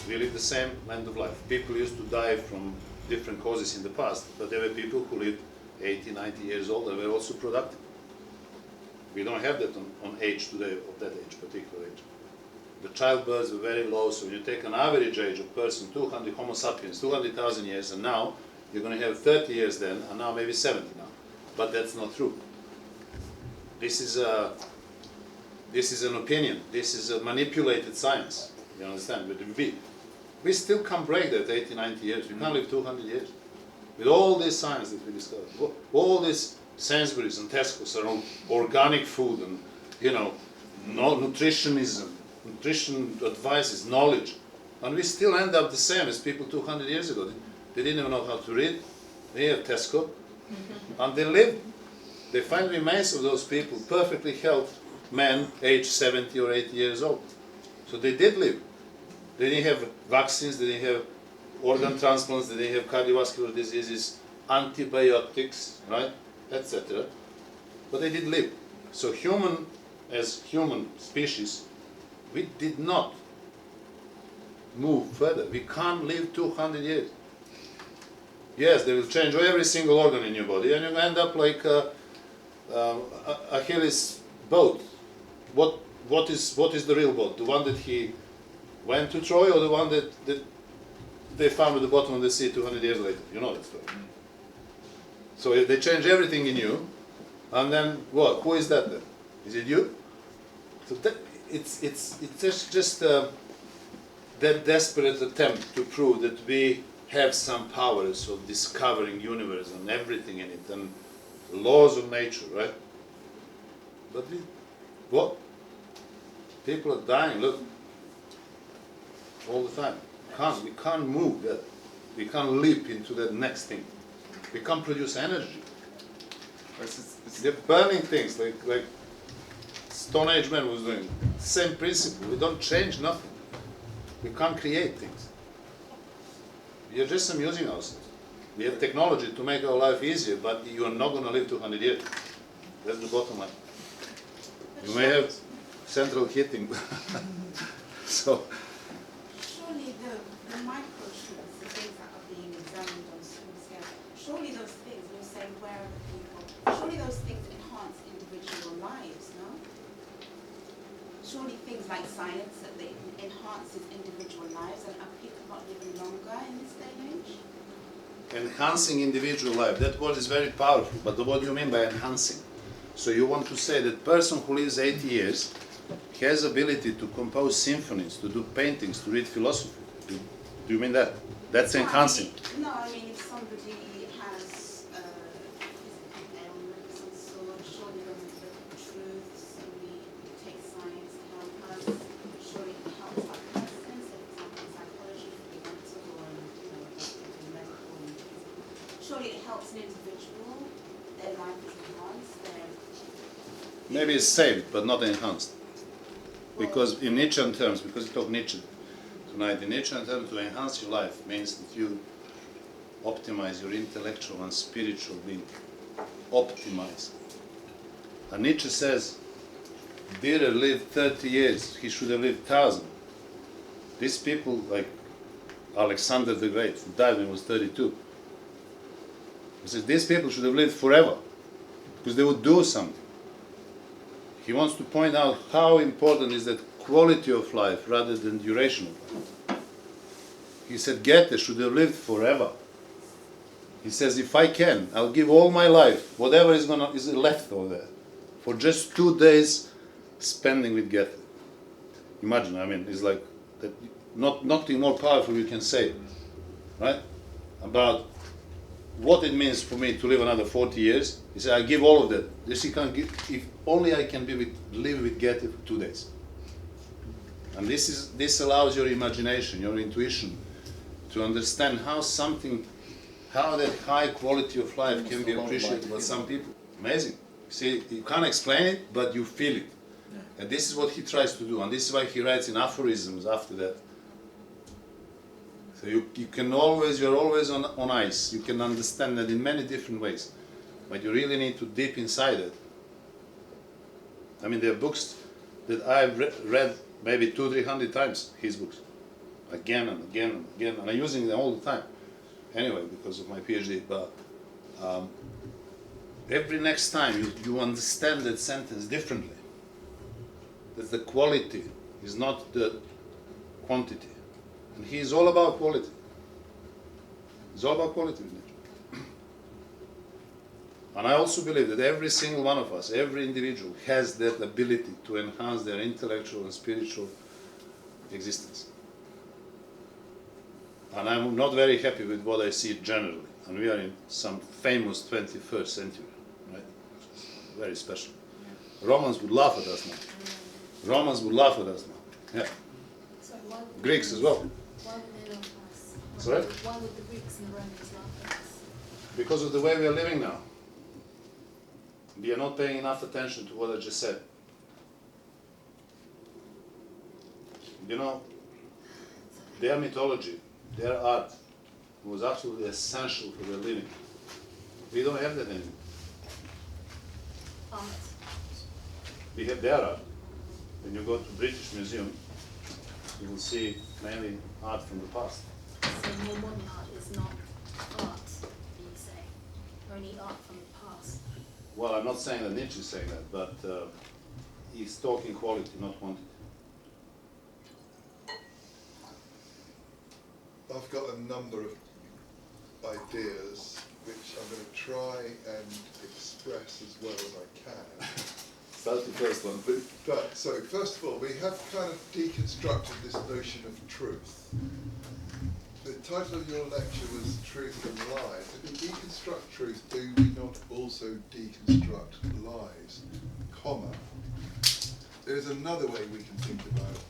S1: We live the same length of life. People used to die from different causes in the past, but there were people who lived 80, 90 years old and were also productive. We don't have that on age today, of that age, particular age. The childbirths were very low, so when you take an average age of person, 200 Homo sapiens, 200,000 years, and now you're going to have 30 years then, and now maybe 70 now. But that's not true. This is an opinion. This is a manipulated science. You understand? But we still can't break that 80, 90 years. We can't live 200 years. With all this science that we discovered, all these Sainsbury's and Tesco's around organic food and, no nutritionism, nutrition advices, knowledge. And we still end up the same as people 200 years ago. They didn't even know how to read. They have Tesco. And they lived. They find remains of those people, perfectly healthy men, aged 70 or 80 years old. So they did live. They didn't have vaccines, they didn't have organ transplants, they didn't have cardiovascular diseases, antibiotics, right, etc. But they did live. So as human species, we did not move further. We can't live 200 years. Yes, they will change every single organ in your body, and you end up like Achilles' boat. What is the real boat? The one that he went to Troy, or the one that they found at the bottom of the sea 200 years later. You know that story. So if they change everything in you, and then what? Who is that then? Is it you? So that, it's just that desperate attempt to prove that we have some powers of discovering universe and everything in it and laws of nature, right? But what? People are dying. Look, all the time. We can't move that. We can't leap into that next thing. We can't produce energy. They're burning things like Stone Age man was doing. Same principle. We don't change nothing. We can't create things. We are just amusing ourselves. We have technology to make our life easier, but you are not going to live 200 years. That's the bottom line. You may have central heating. So.
S6: Surely the micro truths, the things that are being examined on small scale, surely those things, you're saying where are the people, surely those things enhance individual lives, no? Surely things like science, that they enhances individual lives, and are people not living longer in this day and age?
S1: Enhancing individual life, that word is very powerful, but what do you mean by enhancing? So you want to say that person who lives 80 years has ability to compose symphonies, to do paintings, to read philosophy. Do you mean that? That's enhancing.
S6: No, I mean if somebody has physical ailment of some sort, surely when we look at truths and we take science to help us, surely it helps that person. So for example, psychology for the mental or medical and physical. Surely it helps an individual, their life is enhanced,
S1: Maybe it's saved, but not enhanced. Because in Nietzschean terms, because we talk Nietzsche tonight, in Nietzschean terms, to enhance your life means that you optimize your intellectual and spiritual being. Optimize. And Nietzsche says, Dürer lived 30 years, he should have lived 1,000. These people, like Alexander the Great, who died when he was 32, he says, these people should have lived forever, because they would do something. He wants to point out how important is that quality of life rather than duration of life. He said Goethe should have lived forever. He says, if I can, I'll give all my life, whatever is left over there, for just 2 days spending with Goethe. Imagine, I mean, it's like that. Nothing more powerful you can say, right? About what it means for me to live another 40 years. He said, I give all of that. This he can't give, if only I can live with Goethe for 2 days. And this allows your imagination, your intuition, to understand how that high quality of life can be appreciated by some people. Amazing. See, you can't explain it, but you feel it. Yeah. And this is what he tries to do, and this is why he writes in aphorisms after that. So you're always on ice. You can understand that in many different ways, but you really need to dip inside it. I mean, there are books that I've read maybe 200-300 times, his books, again and again and again, and I'm using them all the time. Anyway, because of my PhD, but every next time you understand that sentence differently. That the quality is not the quantity. And he is all about quality. It's all about quality with Nietzsche. And I also believe that every single one of us, every individual, has that ability to enhance their intellectual and spiritual existence. And I'm not very happy with what I see generally. And we are in some famous 21st century, right? Very special. Romans would laugh at us now. Romans would laugh at us now. Yeah.
S12: So
S1: Greeks as well.
S12: Why would they laugh at us?
S1: Sorry?
S12: Why would the Greeks and the Romans laugh at us?
S1: Because of the way we are living now. We are not paying enough attention to what I just said. You know, their mythology, their art was absolutely essential for their living. We don't have that anymore.
S12: Art.
S1: We have their art. When you go to British Museum, you will see mainly art from the past.
S12: So more modern art is not art, you say? Only art from the past.
S1: Well, I'm not saying that Nietzsche is saying that, but he's talking quality, not quantity.
S2: I've got a number of ideas which I'm going to try and express as well as I can.
S1: Start the first one.
S2: But so first of all, we have kind of deconstructed this notion of truth. The title of your lecture was Truth and Lies. If we deconstruct truth, do we not also deconstruct lies? Comma. There's another way we can think about it.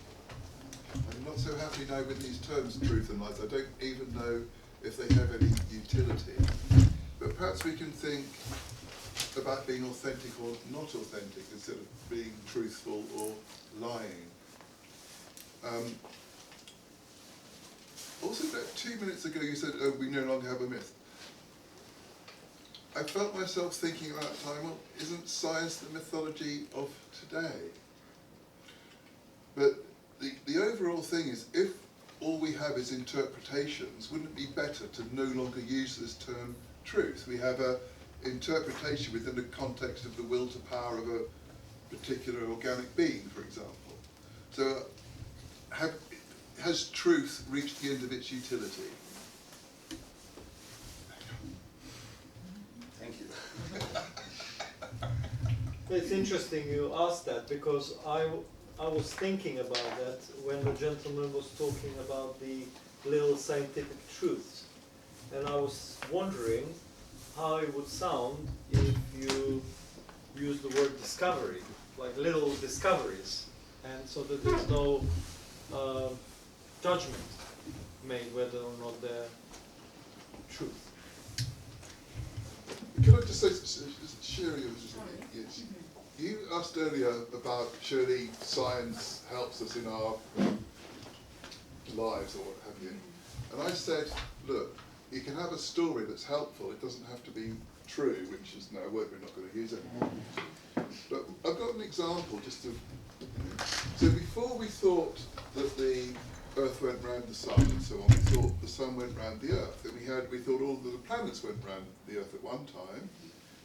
S2: I'm not so happy now with these terms, truth and lies. I don't even know if they have any utility. But perhaps we can think about being authentic or not authentic instead of being truthful or lying. Also, about 2 minutes ago you said, oh, we no longer have a myth. I felt myself thinking at that time, well, isn't science the mythology of today? But the overall thing is, if all we have is interpretations, wouldn't it be better to no longer use this term truth? We have a interpretation within the context of the will to power of a particular organic being, for example. So has truth reached the end of its utility?
S1: Thank you.
S8: It's interesting you asked that, because I was thinking about that when the gentleman was talking about the little scientific truths. And I was wondering how it would sound if you use the word discovery, like little discoveries, and so that there's no judgment made whether or not they're truth.
S2: Can I just say, Sherry, yes. You asked earlier about surely science helps us in our lives or what have you. And I said, look, you can have a story that's helpful, it doesn't have to be true, which is a word we're not going to use anymore. But I've got an example just to... So before we thought that the Earth went round the Sun and so on, we thought the Sun went round the Earth, and we thought all the planets went round the Earth at one time,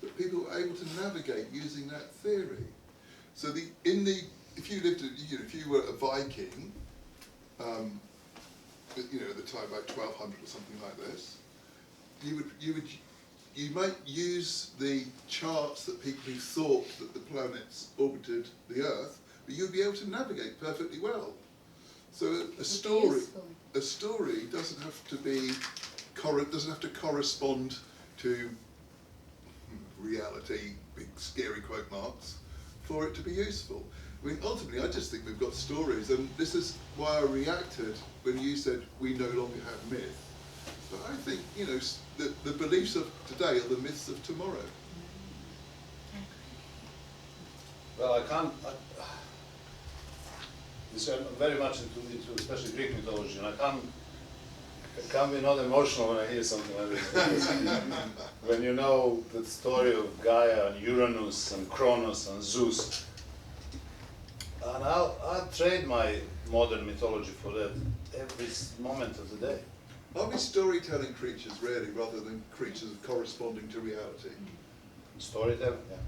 S2: but people were able to navigate using that theory. So if you lived, if you were a Viking, at the time about 1200 or something like this, you might use the charts that people who thought that the planets orbited the Earth, but you'd be able to navigate perfectly well. So a story doesn't have to be doesn't have to correspond to reality, big scary quote marks, for it to be useful. I mean, ultimately, I just think we've got stories, and this is why I reacted when you said we no longer have myth. But I think, the beliefs of today are the myths of tomorrow.
S1: Well, I'm very much into especially Greek mythology, and I can't be not emotional when I hear something like this. When you know the story of Gaia and Uranus and Kronos and Zeus, and I'll trade my modern mythology for that every moment of the day.
S2: Are we storytelling creatures, really, rather than creatures corresponding to reality?
S1: Storytelling, yeah.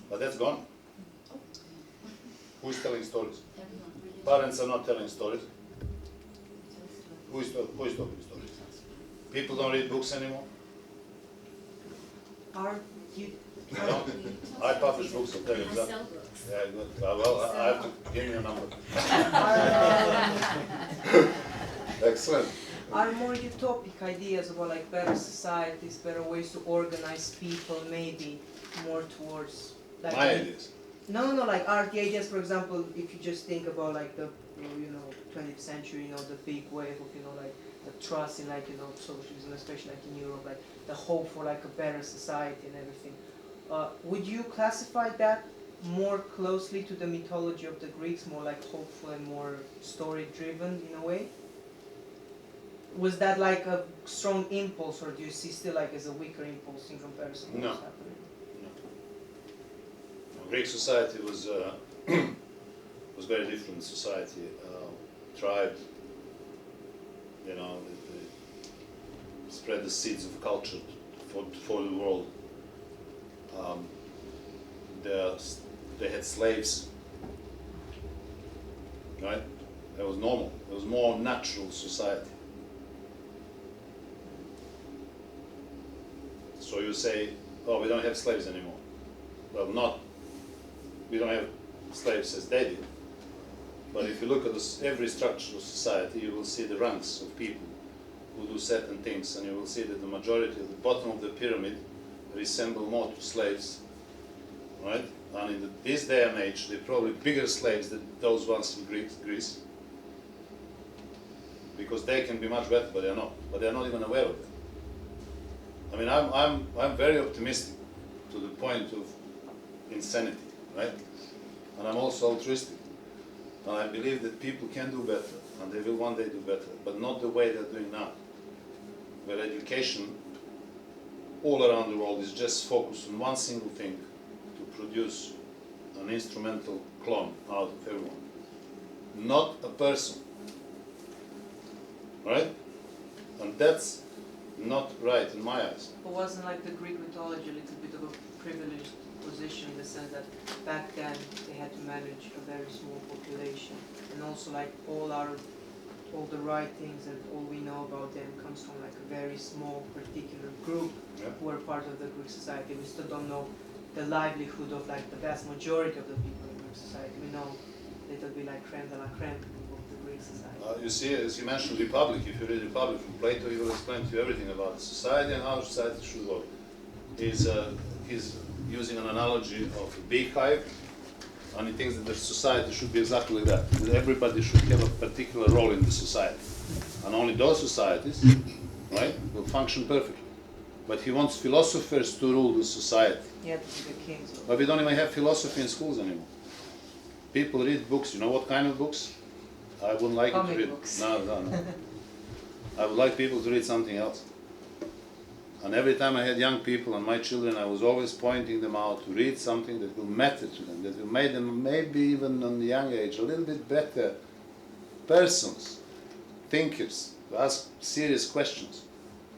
S1: But that's gone. Who's telling stories? Parents are not telling stories. Who is talking stories? People don't read books anymore.
S3: Are you?
S1: No, I publish books, I'll tell you
S12: I
S1: exactly.
S12: sell books.
S1: Yeah, good. Well, I have to give me a number. Excellent.
S3: Are more utopic ideas about like better societies, better ways to organize people, maybe more towards like
S1: My ideas.
S3: No, like art ideas. For example, if you just think about like the 20th century, the big wave of like the trust in like socialism, especially like in Europe, like the hope for like a better society and everything. Would you classify that more closely to the mythology of the Greeks, more like hopeful and more story-driven in a way? Was that like a strong impulse, or do you see still like as a weaker impulse in comparison to
S1: No.
S3: what's happening?
S1: Greek society was was very different society. Tribe, they spread the seeds of culture for the world. They had slaves, right? It was normal. It was more natural society. So you say, oh, we don't have slaves anymore. Well, we don't have slaves as they did. But if you look at every structure of society, you will see the ranks of people who do certain things, and you will see that the majority at the bottom of the pyramid resemble more to slaves, right? And in this day and age, they're probably bigger slaves than those ones in Greece, because they can be much better, but they're not. But they're not even aware of it. I mean, I'm very optimistic to the point of insanity, right? And I'm also altruistic. And I believe that people can do better, and they will one day do better, but not the way they're doing now, where education all around the world is just focused on one single thing, to produce an instrumental clone out of everyone, not a person, right? And that's not right in my eyes.
S3: But wasn't like the Greek mythology a little bit of a privileged position in the sense that back then they had to manage a very small population, and also like all the writings and all we know about them comes from like a very small particular group who are part of the Greek society. We still don't know the livelihood of like the vast majority of the people in Greek society. We know little bit like creme de la creme of the Greek society.
S1: You see, as you mentioned Republic, if you read Republic from Plato, he will explain to you everything about society and how society should work. He's using an analogy of a beehive, and he thinks that the society should be exactly like that. That everybody should have a particular role in the society. And only those societies, right, will function perfectly. But he wants philosophers to rule the society.
S3: Yeah, to be the kings.
S1: But we don't even have philosophy in schools anymore. People read books. You know what kind of books? I wouldn't like
S3: Comic
S1: it to read.
S3: books.
S1: No. I would like people to read something else. And every time I had young people and my children, I was always pointing them out to read something that will matter to them, that will make them, maybe even on a young age, a little bit better persons, thinkers, to ask serious questions.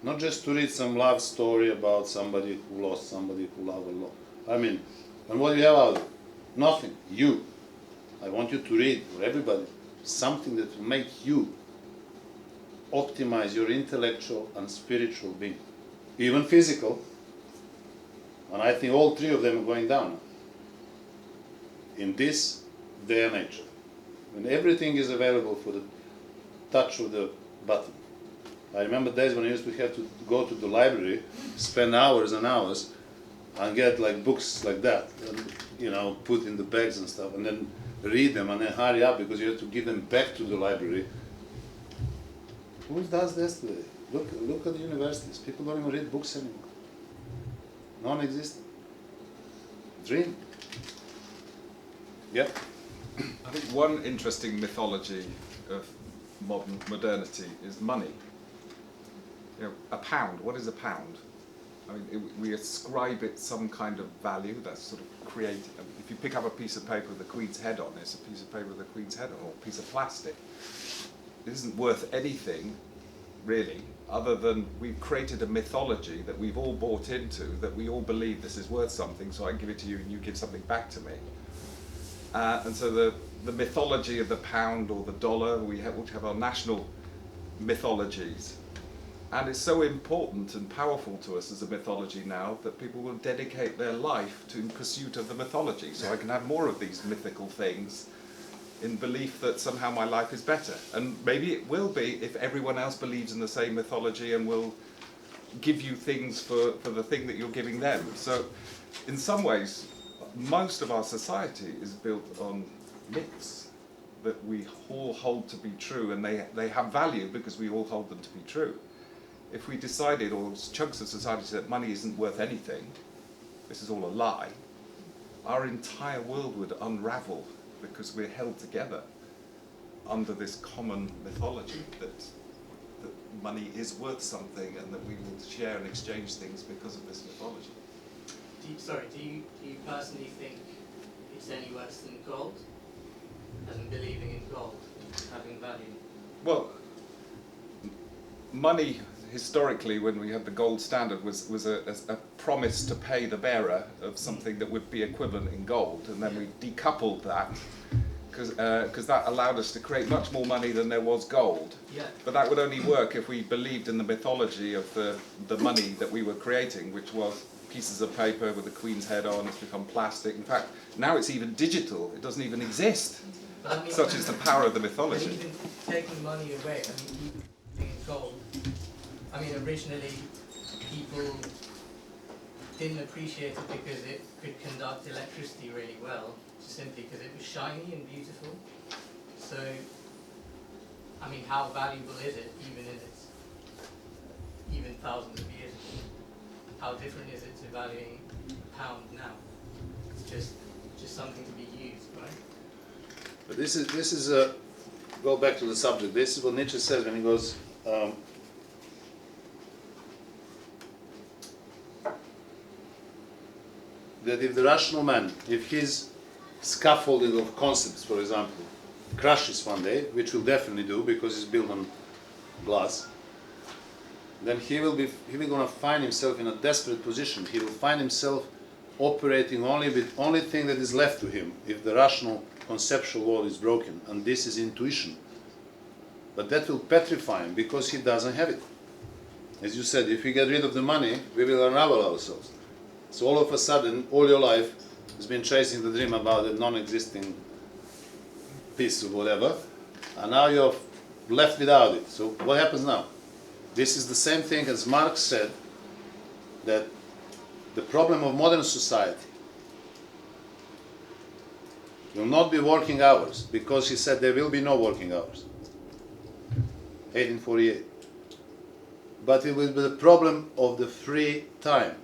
S1: Not just to read some love story about somebody who lost somebody who loved a lot. I mean, and what do you have out of it? Nothing. You. I want you to read, for everybody, something that will make you optimize your intellectual and spiritual being. Even physical. And I think all three of them are going down in this day and age, when everything is available for the touch of the button. I remember days when I used to have to go to the library, spend hours and hours, and get like books like that, and, you know, put in the bags and stuff, and then read them, and then hurry up because you have to give them back to the library. Who does this today? Look at the universities. People don't even read books anymore. Non-existent. Dream. Yep.
S11: I think one interesting mythology of modernity is money. You know, a pound. What is a pound? I mean, we ascribe it some kind of value that's sort of created. I mean, if you pick up a piece of paper with the Queen's head on, it's a piece of paper with the Queen's head on, or a piece of plastic. It isn't worth anything, really, other than we've created a mythology that we've all bought into, that we all believe this is worth something, so I give it to you and you give something back to me. And so the mythology of the pound or the dollar, we have our national mythologies. And it's so important and powerful to us as a mythology now that people will dedicate their life to in pursuit of the mythology. So I can have more of these mythical things in belief that somehow my life is better. And maybe it will be if everyone else believes in the same mythology and will give you things for the thing that you're giving them. So in some ways, most of our society is built on myths that we all hold to be true, and they have value because we all hold them to be true. If we decided, or chunks of society said money isn't worth anything, this is all a lie, our entire world would unravel because we're held together under this common mythology that money is worth something and that we will share and exchange things because of this mythology.
S9: Do you personally think it's any worse than gold? As in believing in gold having value?
S11: Well, money historically, when we had the gold standard, was a promise to pay the bearer of something that would be equivalent in gold, and then we decoupled that because that allowed us to create much more money than there was gold.
S9: Yeah.
S11: But that would only work if we believed in the mythology of the money that we were creating, which was pieces of paper with the Queen's head on. It's become plastic. In fact, now it's even digital. It doesn't even exist.
S9: But I mean,
S11: Such is the power of the
S9: and
S11: mythology.
S9: even taking money away, I mean, keeping it gold. I mean, originally people didn't appreciate it because it could conduct electricity really well, simply because it was shiny and beautiful. So, I mean, how valuable is it, even thousands of years ago? How different is it to valuing a pound now? It's just something to be used, right?
S1: But this is go back to the subject. This is what Nietzsche says when he goes. That if the rational man, if his scaffolding of concepts, for example, crashes one day, which will definitely do because it's built on glass, then he will gonna find himself in a desperate position. He will find himself operating only with only thing that is left to him if the rational conceptual world is broken, and this is intuition. But that will petrify him because he doesn't have it. As you said, if we get rid of the money, we will unravel ourselves. So all of a sudden, all your life has been chasing the dream about a non-existing piece of whatever, and now you're left without it. So what happens now? This is the same thing as Marx said, that the problem of modern society will not be working hours, because he said there will be no working hours. 1848. But it will be the problem of the free time.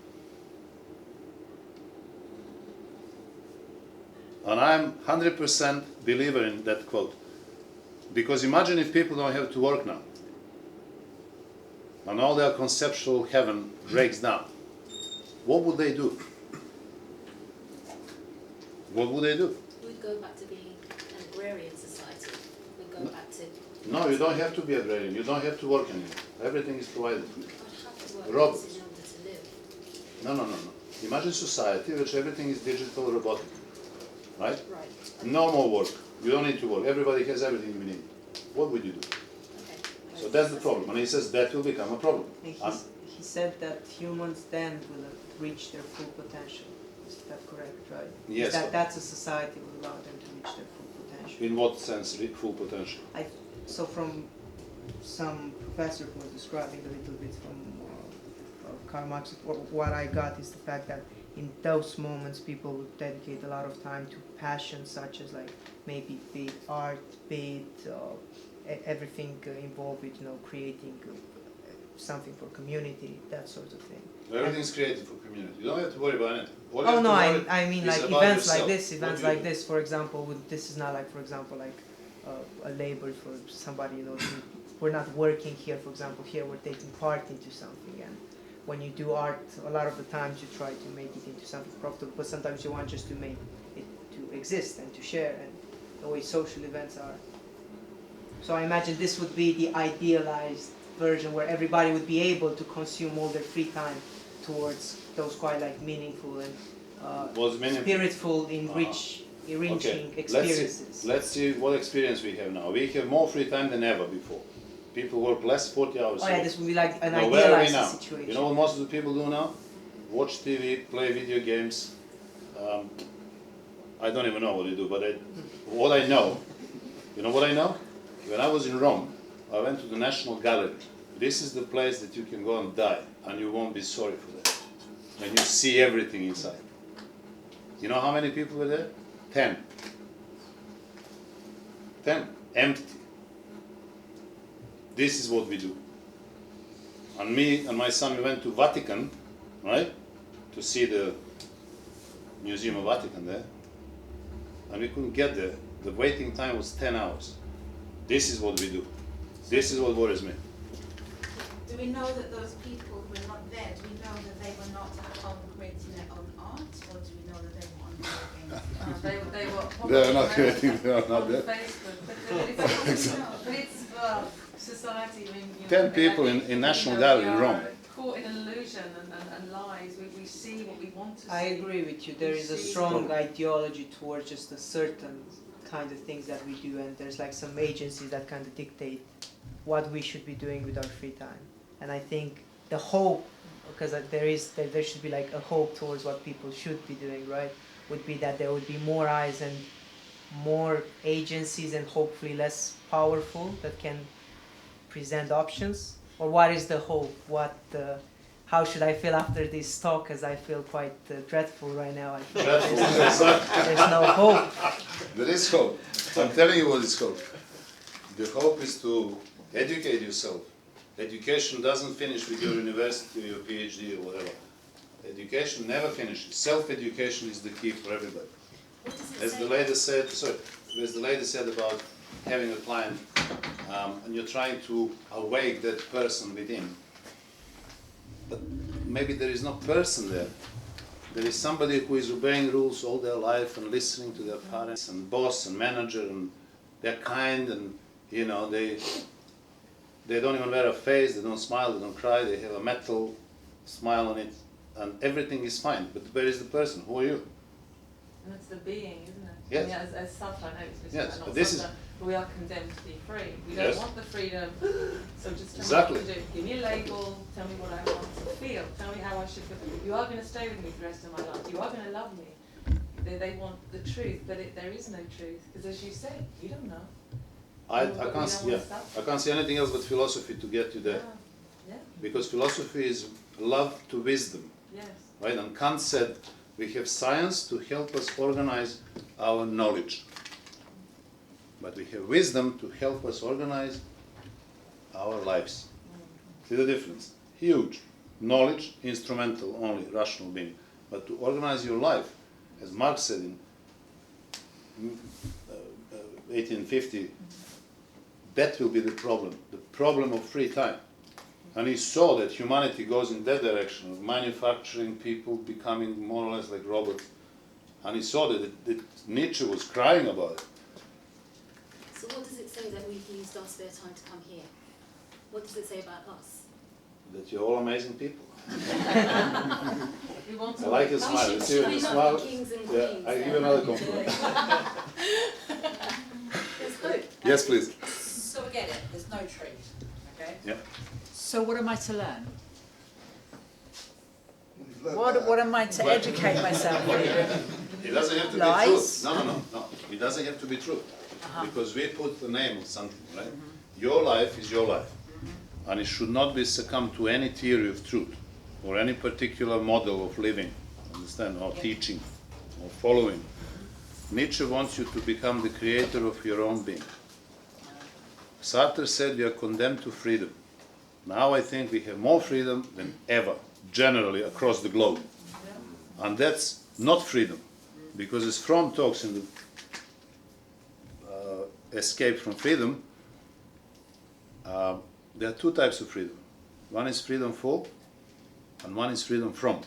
S1: And I'm 100% believer in that quote. Because imagine if people don't have to work now, and all their conceptual heaven breaks down. What would they do? What would they do?
S12: We'd go back to being an agrarian society. We'd go back to...
S1: No, you don't have to be agrarian. You don't have to work anymore. Everything is provided for you.
S12: I'd have to work
S1: Robots.
S12: in order to live.
S1: No. Imagine society in which everything is digital, robotic. Right?
S12: Right.
S1: No more work. You don't need to work. Everybody has everything you need. What would you do?
S12: Okay.
S1: So that's the problem. And he says that will become a problem.
S3: And he said that humans then will have reached their full potential. Is that correct, right?
S1: Yes.
S3: That's a society will allow them to reach their full potential.
S1: In what sense, full potential?
S3: So from some professor who was describing a little bit from Karl Marx, what I got is the fact that in those moments people would dedicate a lot of time to passions such as like maybe be it art, be it everything involved with creating something for community, that sort of thing.
S1: Everything's created for community. You don't have to worry about anything. All you
S3: Oh
S1: have
S3: no,
S1: to worry
S3: I mean
S1: is
S3: like
S1: about
S3: events
S1: yourself.
S3: like this,
S1: What
S3: events
S1: do you
S3: like
S1: do?
S3: this. For example, this is not like, for example, like a labor for somebody. We're not working here. For example, here we're taking part into something, and when you do art, a lot of the times you try to make it into something profitable, but sometimes you want just to make it to exist and to share, and the way social events are. So I imagine this would be the idealized version where everybody would be able to consume all their free time towards those quite like meaningful and spiritful, enriching experiences.
S1: Let's see what experience we have now. We have more free time than ever before. People work less, 40 hours.
S3: Oh yeah, this would be like an
S1: Now, where are we
S3: idealized
S1: now?
S3: situation.
S1: You know what most of the people do now? Watch TV, play video games. I don't even know what they do, but what I know, you know what I know? When I was in Rome, I went to the National Gallery. This is the place that you can go and die, and you won't be sorry for that. When you see everything inside. You know how many people were there? 10. 10. Empty. This is what we do. And me and my son, we went to Vatican, right? To see the Museum of Vatican there. And we couldn't get there. The waiting time was 10 hours. This is what we do. This is what worries me.
S6: Do we know that those people who were not there, do we know that they were not at home creating their own art, or do we know that they were on the game?
S10: They were
S1: They are not creating, they are not
S10: on
S1: there.
S10: Facebook, but it's society. I mean,
S1: 10 people in National Gallery in Rome.
S10: Caught in illusion and lies. We see what we want to see.
S3: I agree with you. There is a strong ideology towards just a certain kind of things that we do, and there's like some agencies that kind of dictate what we should be doing with our free time. And I think the hope, because there should be like a hope towards what people should be doing, right, would be that there would be more eyes and more agencies, and hopefully less powerful, that can present options. Or what is the hope? How should I feel after this talk? Because I feel quite dreadful right now. I feel there's no hope.
S1: There is hope. I'm telling you what is hope. The hope is to educate yourself. Education doesn't finish with your university or your PhD or whatever. Education never finishes. Self-education is the key for everybody. As the lady said about having a client, and you're trying to awake that person within. But maybe there is no person there. There is somebody who is obeying rules all their life and listening to their parents and boss and manager, and they're kind, and you know they don't even wear a face, they don't smile, they don't cry, they have a metal smile on it, and everything is fine. But where is the person? Who are you?
S10: And it's the being, isn't it?
S1: Yes.
S10: I mean, as Suffer notes,
S1: Yes,
S10: not
S1: but this
S10: Suffer, we are condemned to be free. We
S1: Yes.
S10: don't want the freedom, so just tell
S1: Exactly.
S10: me what to do. Give me a label, tell me what I want to feel, tell me how I should feel. You are going to stay with me for the rest of my life. You are going to love me. They want the truth, but there is no truth. Because as you said, you don't know.
S1: I can't see anything else but philosophy to get you there.
S10: Yeah.
S1: Because philosophy is love to wisdom.
S10: Yes.
S1: Right? And Kant said we have science to help us organize our knowledge. But we have wisdom to help us organize our lives. See the difference? Huge. Knowledge, instrumental only, rational being. But to organize your life, as Marx said in 1850, that will be the problem of free time. And he saw that humanity goes in that direction of manufacturing, people becoming more or less like robots. And he saw that Nietzsche was crying about it.
S12: So what does it say that we've used our spare time to come here? What does it say about us?
S1: That you're all amazing people.
S10: We want
S1: I
S10: to
S1: like your smile. You see when you
S12: Should we not
S1: smile?
S12: be kings and
S1: Yeah,
S12: queens
S1: I give
S12: then?
S1: you another compliment.
S12: There's hope.
S1: Yes, please.
S13: So we get it, there's no truth, okay?
S1: Yeah.
S13: So what am I to learn?
S2: You've learned
S13: What
S2: that.
S13: am I to educate myself in?
S1: It doesn't have to
S13: Lies?
S1: be truth. No. It doesn't have to be truth.
S13: Uh-huh.
S1: Because we put the name on something, right? Your life is your life. And it should not be succumb to any theory of truth or any particular model of living, understand, or teaching or following. Nietzsche wants you to become the creator of your own being. Sartre said we are condemned to freedom. Now I think we have more freedom than ever, generally across the globe. And that's not freedom, because as Fromm talks in the Escape from Freedom, there are two types of freedom. One is freedom for, and one is freedom from.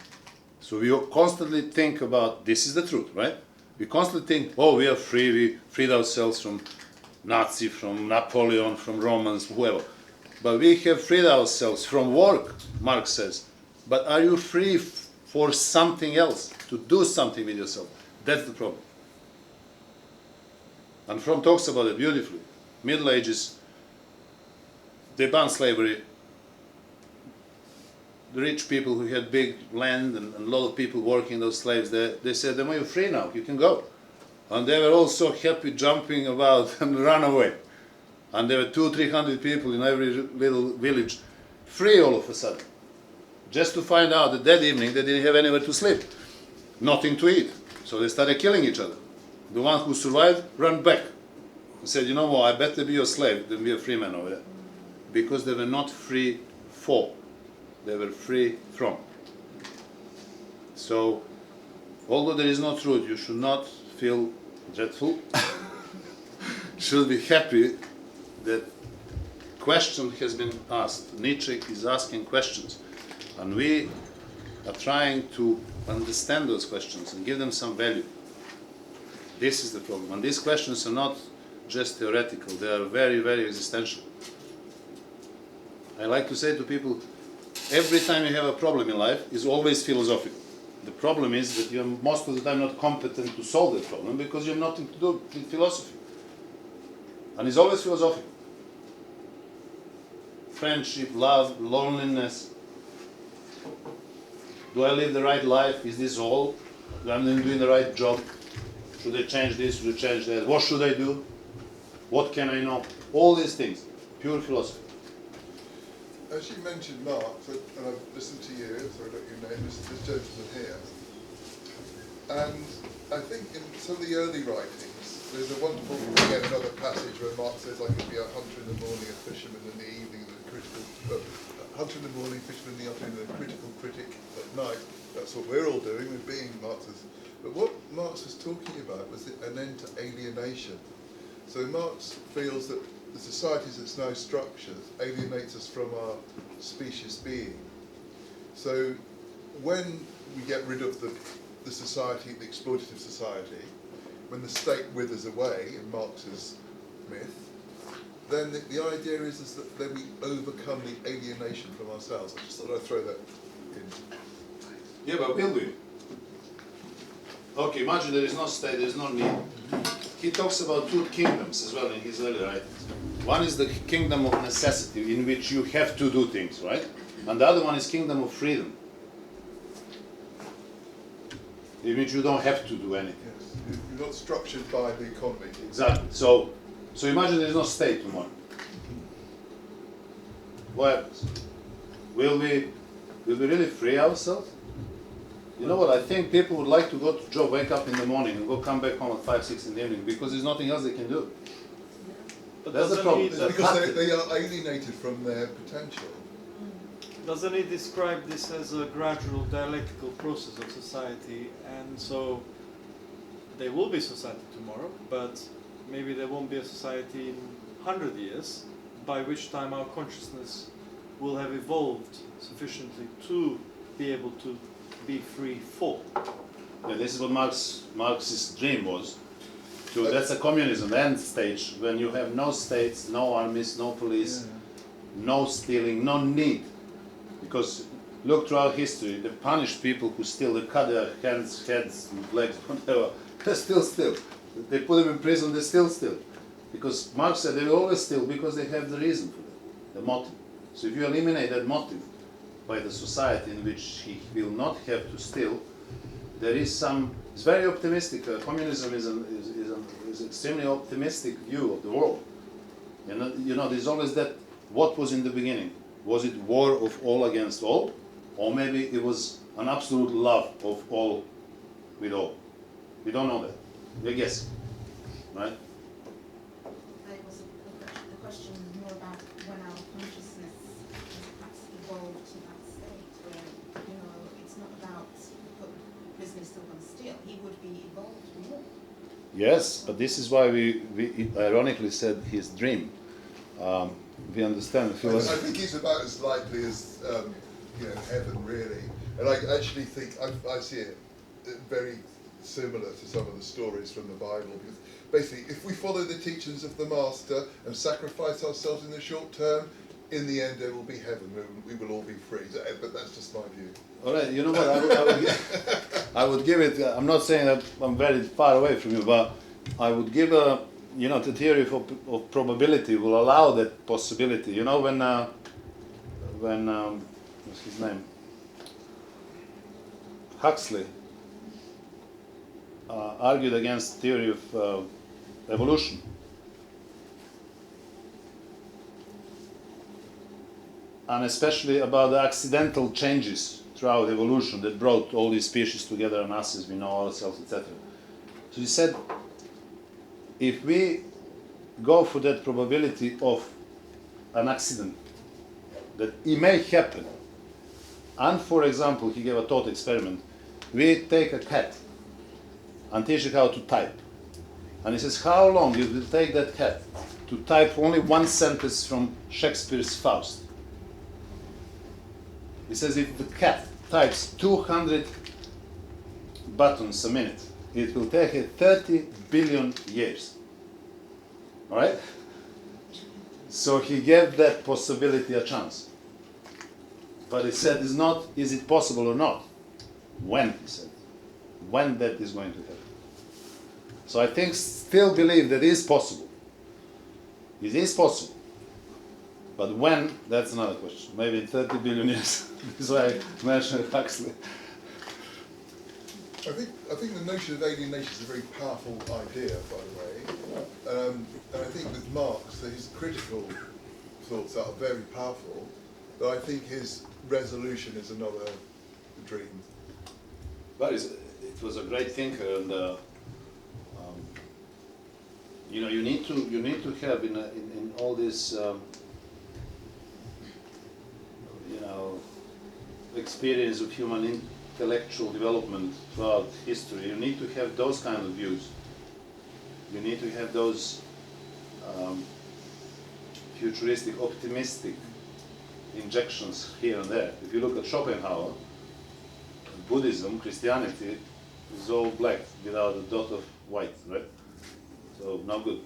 S1: So we constantly think about, this is the truth, right? We constantly think, oh, we are free, we freed ourselves from Nazi, from Napoleon, from Romans, whoever. But we have freed ourselves from work, Marx says. But are you free for something else, to do something with yourself? That's the problem. And Fromm talks about it beautifully. Middle Ages, they banned slavery. The rich people who had big land and a lot of people working those slaves, they said, "Am you're free now, you can go." And they were all so happy jumping about and run away. And there were 200-300 people in every little village, free all of a sudden. Just to find out that evening they didn't have anywhere to sleep, nothing to eat. So they started killing each other. The one who survived ran back and said, "You know what, I better be a slave than be a free man over there." Because they were not free for, they were free from. So, although there is no truth, you should not feel dreadful. Should be happy that question has been asked. Nietzsche is asking questions, and we are trying to understand those questions and give them some value. This is the problem. And these questions are not just theoretical, they are very, very existential. I like to say to people, every time you have a problem in life, it's always philosophical. The problem is that you're most of the time not competent to solve the problem because you have nothing to do with philosophy. And it's always philosophical. Friendship, love, loneliness. Do I live the right life? Is this all? Am I doing the right job? Should I change this? Should I change that? What should I do? What can I know? All these things. Pure philosophy.
S2: As you mentioned Marx, and I've listened to you, so I don't you name this gentleman here, and I think in some of the early writings, there's a wonderful, again, another passage where Marx says I could be a hunter in the morning, a fisherman in the evening, and a critical, hunter in the morning, fisherman in the afternoon, and a critical critic at night. That's what we're all doing, we're being Marxists. But what Marx was talking about was an end to alienation. So Marx feels that the societies that's now structured alienates us from our species being. So when we get rid of the society, the exploitative society, when the state withers away in Marx's myth, then the idea is that then we overcome the alienation from ourselves. I just thought I'd throw that in.
S1: Yeah, but will we? Okay, imagine there is no state, there is no need. He talks about two kingdoms as well in his early writings. One is the kingdom of necessity, in which you have to do things, right? And the other one is kingdom of freedom, in which you don't have to do anything.
S2: Yes. You're not structured by the economy.
S1: Exactly. So imagine there is no state tomorrow. What happens? Will we really free ourselves? You know what, I think people would like to go to job, wake up in the morning and come back home at 5, 6 in the evening because there's nothing else they can do.
S8: But
S1: That's the
S8: doesn't
S1: problem.
S8: he-
S2: Because they are alienated from their potential.
S8: Doesn't he describe this as a gradual dialectical process of society? And so there will be society tomorrow, but maybe there won't be a society in 100 years, by which time our consciousness will have evolved sufficiently to be able to be free for.
S1: Yeah, this is what Marx's dream was. That's a communism, the end stage, when you have no states, no armies, no police, no stealing, no need. Because look throughout history, the punished people who steal, they cut their hands, heads, legs, whatever, they still steal. They put them in prison, they still steal. Because Marx said they will always steal because they have the reason for that, the motive. So if you eliminate that motive by the society in which he will not have to steal, there is some, it's very optimistic. Communism is an extremely optimistic view of the world. You know, there's always that, what was in the beginning? Was it war of all against all? Or maybe it was an absolute love of all with all? We don't know that. We're guessing, right?
S6: The question is more about when our consciousness has perhaps evolved to that state where, you know, it's not about the prisoner still going to steal. He would be evolved more.
S1: Yes, but this is why we ironically said his dream. We understand.
S2: I think he's about as likely as heaven, really. And I actually think I see it very similar to some of the stories from the Bible. Because basically, if we follow the teachings of the Master and sacrifice ourselves in the short term, in the end there will be heaven. We will all be free. But that's just my view.
S1: All right, you know what? I would give it. I'm not saying that I'm very far away from you, but I would give the theory of probability will allow that possibility. You know, when what's his name? Huxley argued against theory of evolution. And especially about the accidental changes throughout evolution that brought all these species together and us as we know ourselves, etc. So he said, if we go for that probability of an accident, that it may happen, and for example, he gave a thought experiment, we take a cat and teach it how to type. And he says, how long it will take that cat to type only one sentence from Shakespeare's Faust? He says if the cat types 200 buttons a minute, it will take it 30 billion years. All right? So he gave that possibility a chance. But he said, is it possible or not? When, he said. When that is going to happen. So I think, still believe that it is possible. It is possible. But when, that's another question. Maybe in 30 billion years. That's why I mentioned Huxley.
S2: I think the notion of alienation is a very powerful idea, by the way. And I think with Marx, his critical thoughts are very powerful, but I think his resolution is another dream.
S1: But it was a great thinker, and you need to have in all this experience of human intellectual development throughout history. You need to have those kind of views. You need to have those futuristic, optimistic injections here and there. If you look at Schopenhauer, Buddhism, Christianity is all black without a dot of white, right? So no good.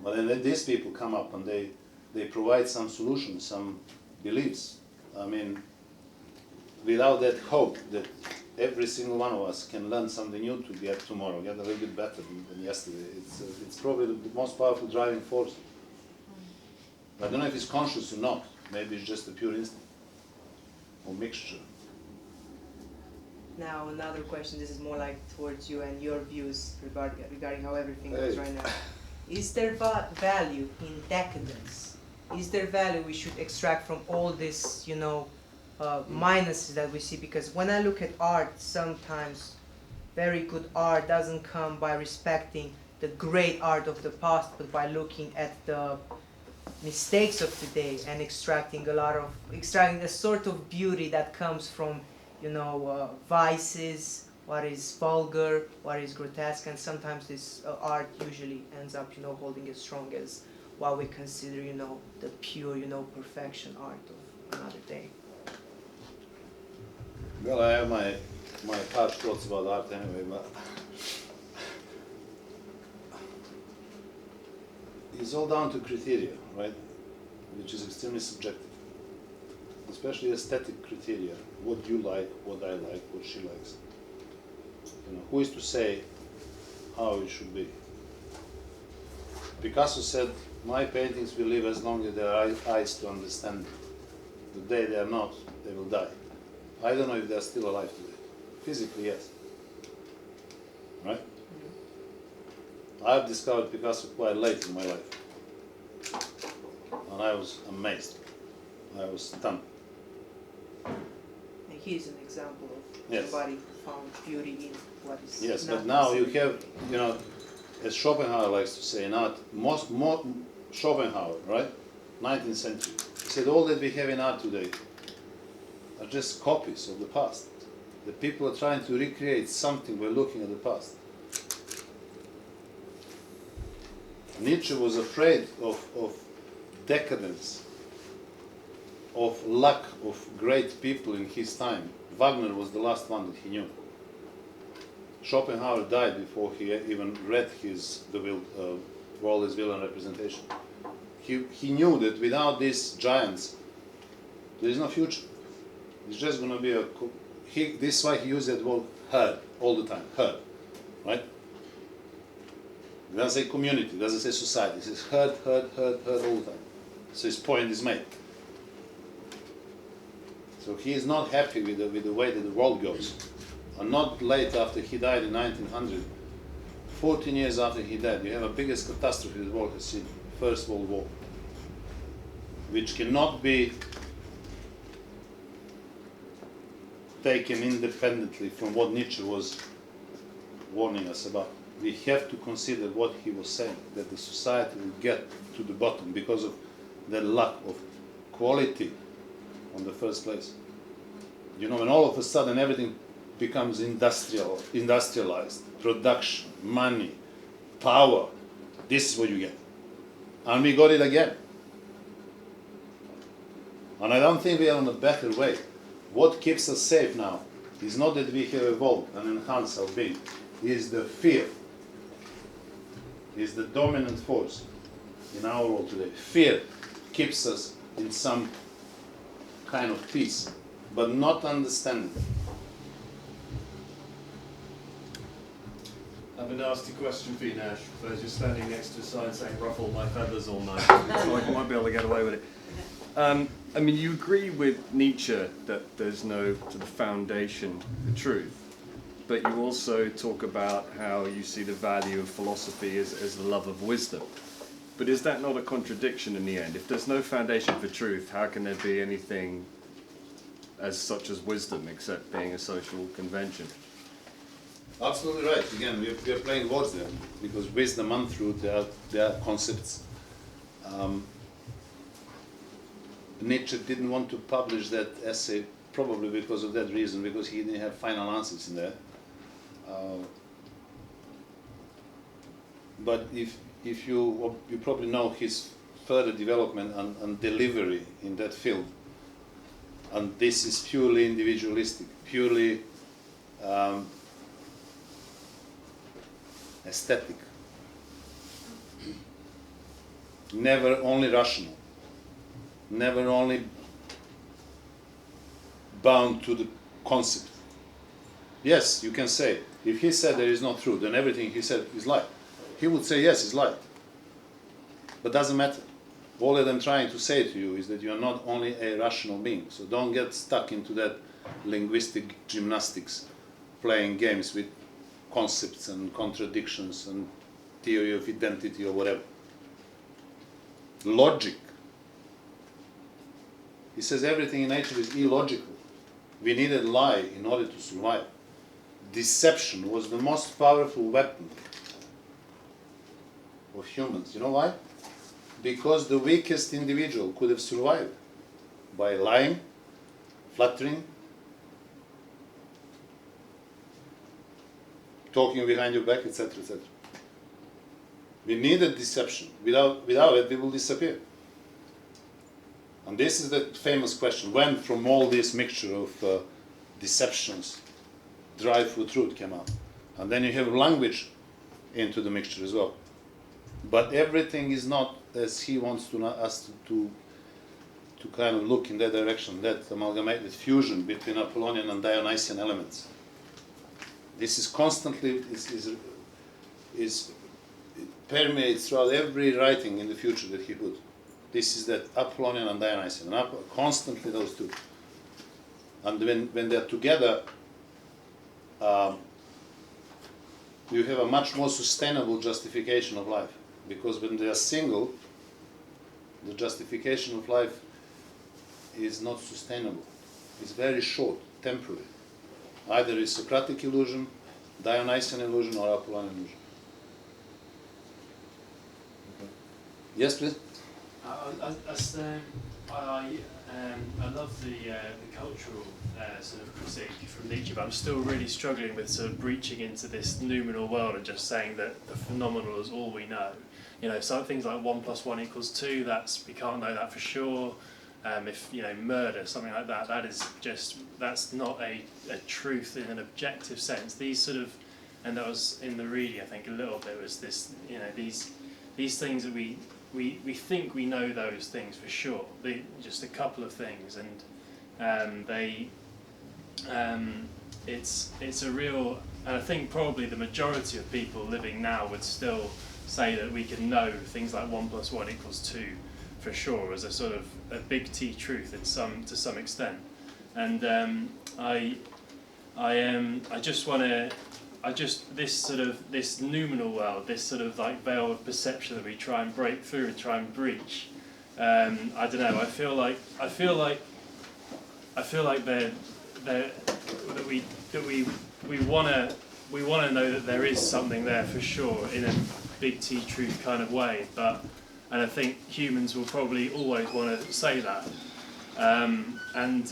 S1: But then these people come up and they provide some solutions, some beliefs. I mean, without that hope that every single one of us can learn something new to get tomorrow, get a little bit better than yesterday, it's probably the most powerful driving force. I don't know if it's conscious or not. Maybe it's just a pure instinct or mixture.
S3: Now another question, this is more like towards you and your views regarding how everything is right now. Is there value in decadence? Is there value we should extract from all this, minuses that we see? Because when I look at art, sometimes very good art doesn't come by respecting the great art of the past, but by looking at the mistakes of today and extracting a sort of beauty that comes from vices, what is vulgar, what is grotesque, and sometimes this art usually ends up, holding as strong as what we consider, the pure, perfection art of another day.
S1: Well, I have my harsh thoughts about art anyway, but it's all down to criteria, right? Which is extremely subjective. Especially aesthetic criteria. What you like, what I like, what she likes. Who is to say how it should be? Picasso said, my paintings will live as long as there are eyes to understand them. The day they are not, they will die. I don't know if they're still alive today. Physically, yes. Right? Mm-hmm. I've discovered Picasso quite late in my life. And I was amazed. I was stunned.
S3: And he's an example of somebody who found beauty in what is
S1: yes,
S3: not
S1: but now you
S3: considered.
S1: have, as Schopenhauer likes to say, more Schopenhauer, right? 19th century. He said all that we have in art today are just copies of the past. The people are trying to recreate something by looking at the past. Nietzsche was afraid of decadence, of lack of great people in his time. Wagner was the last one that he knew. Schopenhauer died before he even read Waller's Will and Representation. He knew that without these giants, there is no future. It's just going to be this is why he used that word herd all the time, herd, right? He doesn't say community, he doesn't say society, he says herd all the time. So his point is made. So he is not happy with the way that the world goes. And not late after he died in 1900, 14 years after he died, you have the biggest catastrophe the world has seen, First World War, which cannot be taken independently from what Nietzsche was warning us about. We have to consider what he was saying, that the society will get to the bottom because of the lack of quality on the first place. When all of a sudden everything becomes industrialized, production, money, power, this is what you get. And we got it again. And I don't think we are on a better way. What keeps us safe now is not that we have evolved and enhanced our being, it is the fear. It is the dominant force in our world today. Fear keeps us in some kind of peace, but not understanding.
S7: a nasty question for you, Nash. Suppose you're standing next to a sign saying "ruffle my feathers all night," so I might be able to get away with it. I mean, you agree with Nietzsche that there's no sort of foundation for truth, but you also talk about how you see the value of philosophy as the love of wisdom. But is that not a contradiction in the end? If there's no foundation for truth, how can there be anything as such as wisdom except being a social convention?
S1: Absolutely right. Again, we are playing words there, because wisdom and truth, they are concepts. Nietzsche didn't want to publish that essay probably because of that reason, because he didn't have final answers in there. But if you probably know his further development and delivery in that field, and this is purely individualistic, purely aesthetic, never only rational, never only bound to the concept. Yes, you can say, if he said there is no truth, then everything he said is lie. He would say yes, it's lie. But doesn't matter. All that I'm trying to say to you is that you are not only a rational being, so don't get stuck into that linguistic gymnastics, playing games with concepts and contradictions and theory of identity or whatever. Logic. He says everything in nature is illogical. We needed lie in order to survive. Deception was the most powerful weapon of humans. You know why? Because the weakest individual could have survived by lying, flattering, talking behind your back, etc., etc. We needed deception. Without it, we will disappear. And this is the famous question: when from all this mixture of deceptions, drive for truth came out? And then you have language into the mixture as well. But everything is not as he wants us to kind of look in that direction, that amalgamated fusion between Apollonian and Dionysian elements. This is constantly, it permeates throughout every writing in the future that he put. This is that Apollonian and Dionysian, and constantly those two. And when they're together, you have a much more sustainable justification of life. Because when they are single, the justification of life is not sustainable. It's very short, temporary. Either it's Socratic illusion, Dionysian illusion, or Apollonian illusion. Okay. Yes, please?
S4: I love the cultural sort of critique from Nietzsche, but I'm still really struggling with sort of breaching into this noumenal world and just saying that the phenomenal is all we know. You know, some things like 1 + 1 = 2. We can't know that for sure. If murder, something like that, that's not a truth in an objective sense. These sort of, and that was in the reading, I think a little bit, was this, these things that we think we know those things for sure. Just a couple of things, and it's a real, and I think probably the majority of people living now would still say that we can know things like 1 + 1 = 2 for sure, as a sort of a big T truth to some extent. And this noumenal world, this sort of like veil of perception that we try and break through and try and breach. I don't know. I feel like we want to know that there is something there for sure in a big T truth kind of way, and I think humans will probably always want to say that, and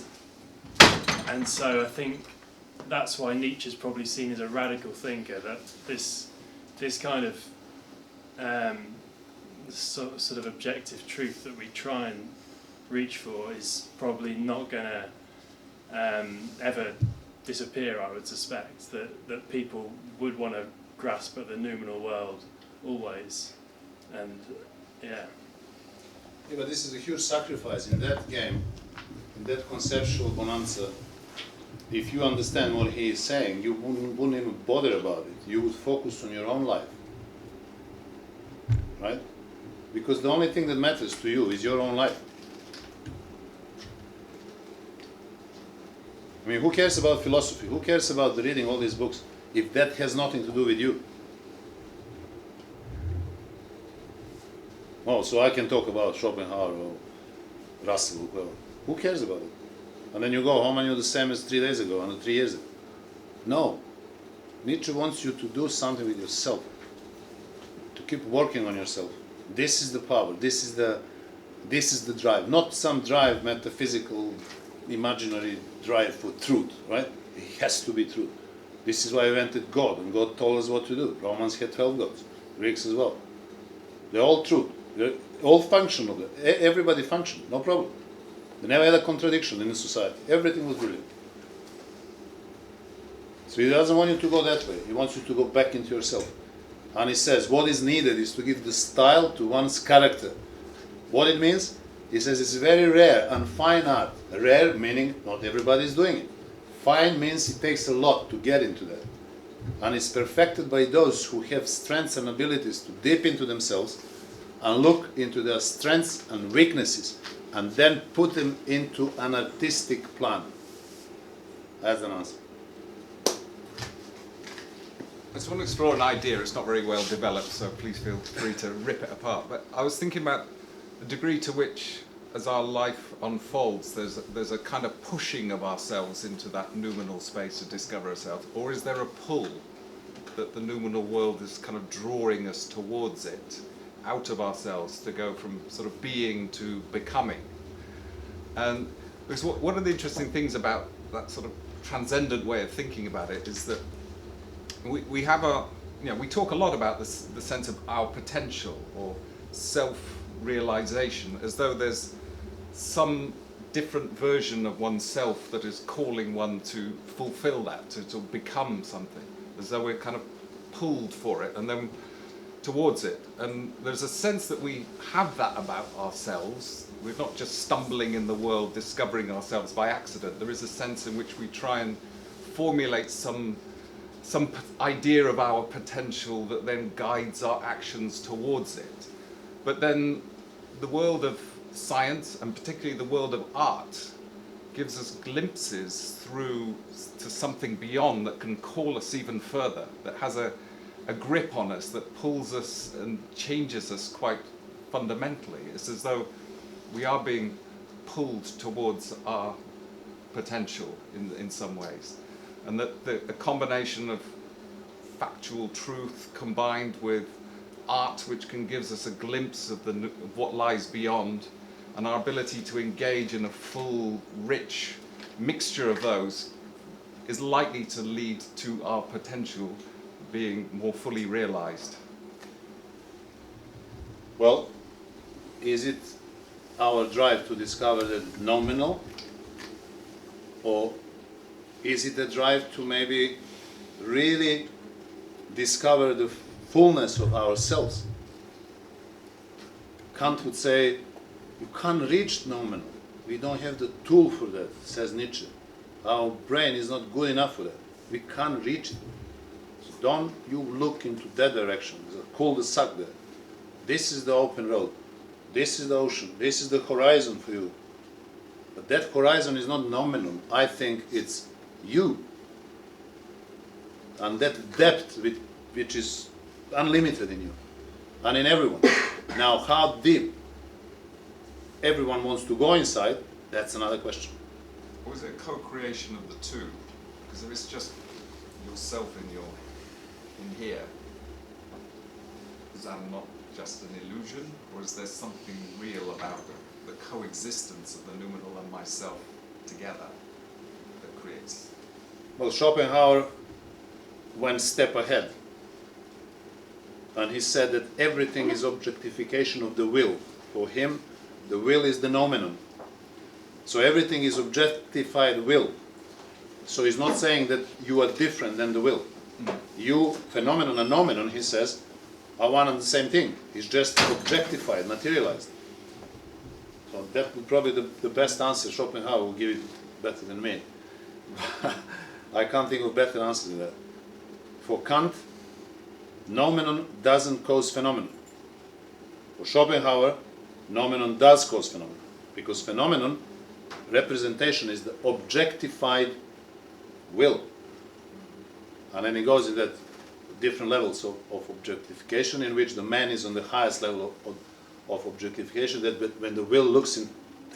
S4: so I think that's why Nietzsche's probably seen as a radical thinker, that this kind of sort of objective truth that we try and reach for is probably not going to ever disappear, I would suspect, that people would want to grasp at the noumenal world always. And yeah,
S1: but this is a huge sacrifice in that game, in that conceptual bonanza. if you understand what he is saying, you wouldn't even bother about it. You would focus on your own life. Right? Because the only thing that matters to you is your own life. I mean, who cares about philosophy? Who cares about reading all these books if that has nothing to do with you? Oh, so I can talk about Schopenhauer or Russell, whoever. Who cares about it? And then you go home and you're the same as 3 days ago and 3 years ago. No. Nietzsche wants you to do something with yourself. To keep working on yourself. This is the power. This is the drive. Not some drive, metaphysical, imaginary drive for truth, right? It has to be truth. This is why I invented God, and God told us what to do. Romans had 12 gods. Greeks as well. They're all truth. They're all functional. Everybody functioned, no problem. They never had a contradiction in the society. Everything was brilliant. So he doesn't want you to go that way. He wants you to go back into yourself. And he says, what is needed is to give the style to one's character. What it means? He says it's very rare and fine art. Rare meaning not everybody is doing it. Fine means it takes a lot to get into that. And it's perfected by those who have strengths and abilities to dip into themselves and look into their strengths and weaknesses and then put them into an artistic plan. That's an answer.
S11: I just want to explore an idea. It's not very well developed, so please feel free to rip it apart. But I was thinking about the degree to which, as our life unfolds, there's a kind of pushing of ourselves into that noumenal space to discover ourselves, or is there a pull that the noumenal world is kind of drawing us towards it, out of ourselves, to go from sort of being to becoming? And because one of the interesting things about that sort of transcendent way of thinking about it is that we have we talk a lot about this, the sense of our potential or self-realization, as though there's some different version of oneself that is calling one to fulfill that, to become something, as though we're kind of pulled for it and then towards it. And there's a sense that we have that about ourselves. We're not just stumbling in the world, discovering ourselves by accident. There is a sense in which we try and formulate some idea of our potential that then guides our actions towards it. But then the world of science, and particularly the world of art, gives us glimpses through to something beyond that can call us even further, that has a grip on us, that pulls us and changes us quite fundamentally. It's as though we are being pulled towards our potential in some ways. And that the combination of factual truth combined with art, which can give us a glimpse of what lies beyond, and our ability to engage in a full, rich mixture of those, is likely to lead to our potential being more fully realized.
S1: Well, is it our drive to discover the nominal, or is it a drive to maybe really discover the fullness of ourselves? Kant would say, you can't reach nominal. We don't have the tool for that, says Nietzsche. Our brain is not good enough for that. We can't reach it. So don't you look into that direction. There's a cul-de-sac there. This is the open road. This is the ocean. This is the horizon for you. But that horizon is not nominal. I think it's you. And that depth which is unlimited in you and in everyone. Now, how deep everyone wants to go inside, that's another question.
S11: Or is it a co-creation of the two? Because if it's just yourself in here, is that not just an illusion? Or is there something real about the coexistence of the noumenal and myself together that creates?
S1: Well, Schopenhauer went step ahead. And he said that everything is objectification of the will. For him, the will is the nomenon. So everything is objectified will. So he's not saying that you are different than the will. You, phenomenon and nomenon, he says, are one and the same thing. It's just objectified, materialized. So that would probably be the best answer. Schopenhauer will give it better than me. I can't think of better answer to that. For Kant, noumenon doesn't cause phenomenon. For Schopenhauer, noumenon does cause phenomenon, because phenomenon, representation, is the objectified will. And then it goes in that different levels of objectification, in which the man is on the highest level of objectification, that when the will looks in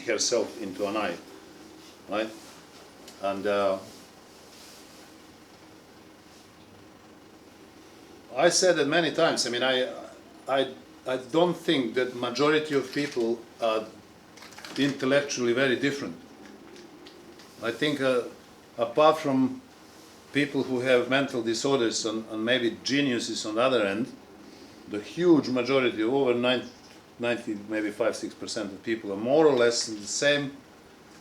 S1: herself into an eye, right? And I said that many times. I mean, I don't think that majority of people are intellectually very different. I think apart from people who have mental disorders and maybe geniuses on the other end, the huge majority, over 90, maybe 5-6% of people are more or less in the same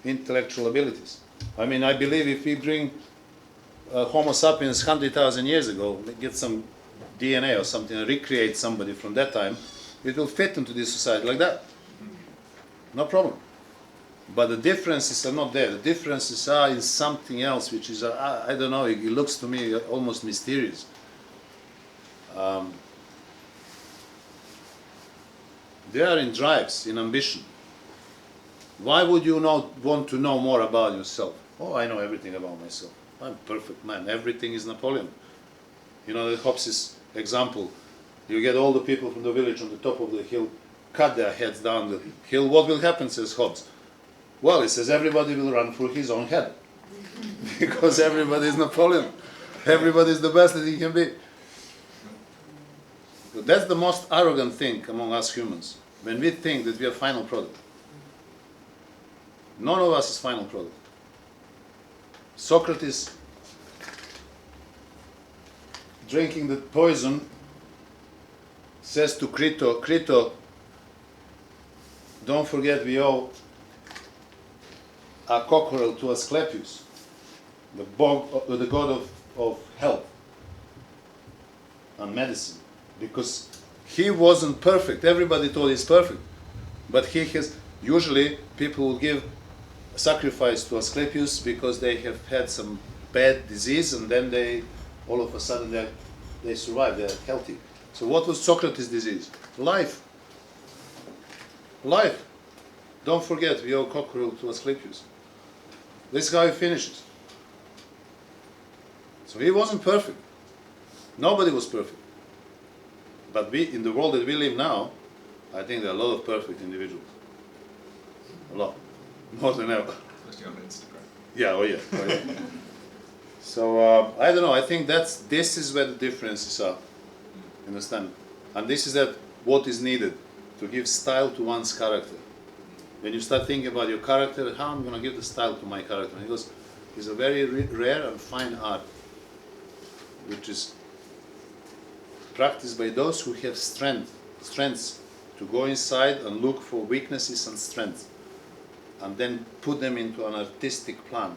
S1: intellectual abilities. I mean, I believe if we bring Homo sapiens 100,000 years ago, get some DNA or something and recreate somebody from that time, it will fit into this society like that. No problem. But the differences are not there. The differences are in something else, which is, I don't know, it looks to me almost mysterious. They are in drives, in ambition. Why would you not want to know more about yourself? Oh, I know everything about myself. I'm a perfect man. Everything is Napoleon. You know, Hobbes' example. You get all the people from the village on the top of the hill, cut their heads down the hill. What will happen, says Hobbes? Well, he says everybody will run for his own head. Because everybody is Napoleon. Everybody is the best that he can be. But that's the most arrogant thing among us humans, when we think that we are final product. None of us is final product. Socrates, drinking the poison, says to Crito, Crito, don't forget we owe a cockerel to Asclepius, the god of health and medicine, because he wasn't perfect. Everybody thought he's perfect, but he has. Usually, people will give a sacrifice to Asclepius because they have had some bad disease, and then they, all of a sudden, they survive. They're healthy. So, what was Socrates' disease? Life. Life. Don't forget, we owe cockerel to Asclepius. This is how he finishes. So he wasn't perfect. Nobody was perfect. But we, in the world that we live now, I think there are a lot of perfect individuals. A lot. More than ever.
S11: Especially on Instagram.
S1: Yeah, oh yeah. Oh yeah. So, I don't know, I think this is where the differences are. Understand? And this is what is needed to give style to one's character. When you start thinking about your character, how I'm going to give the style to my character? And he goes, it's a very rare and fine art, which is practiced by those who have strengths to go inside and look for weaknesses and strengths, and then put them into an artistic plan.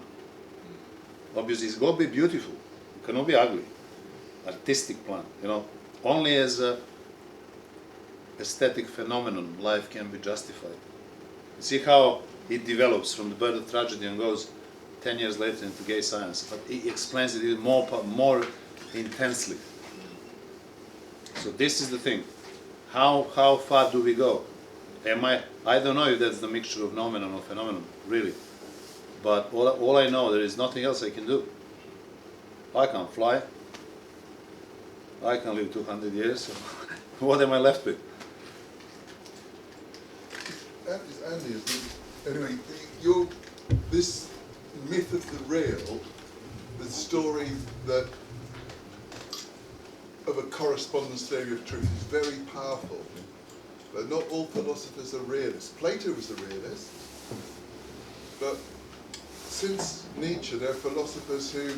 S1: Obviously, it's got to be beautiful. It cannot be ugly. Artistic plan, you know. Only as a aesthetic phenomenon, life can be justified. See how it develops from the birth of tragedy and goes 10 years later into gay science, but he explains it even more intensely. So this is the thing. How far do we go? I don't know if that's the mixture of noumenon or phenomenon, really. But all I know, there is nothing else I can do. I can't fly. I can live 200 years. So what am I left with?
S2: Andy, anyway, this myth of the real, the story that of a correspondence theory of truth is very powerful, but not all philosophers are realists. Plato was a realist, but since Nietzsche, there are philosophers who,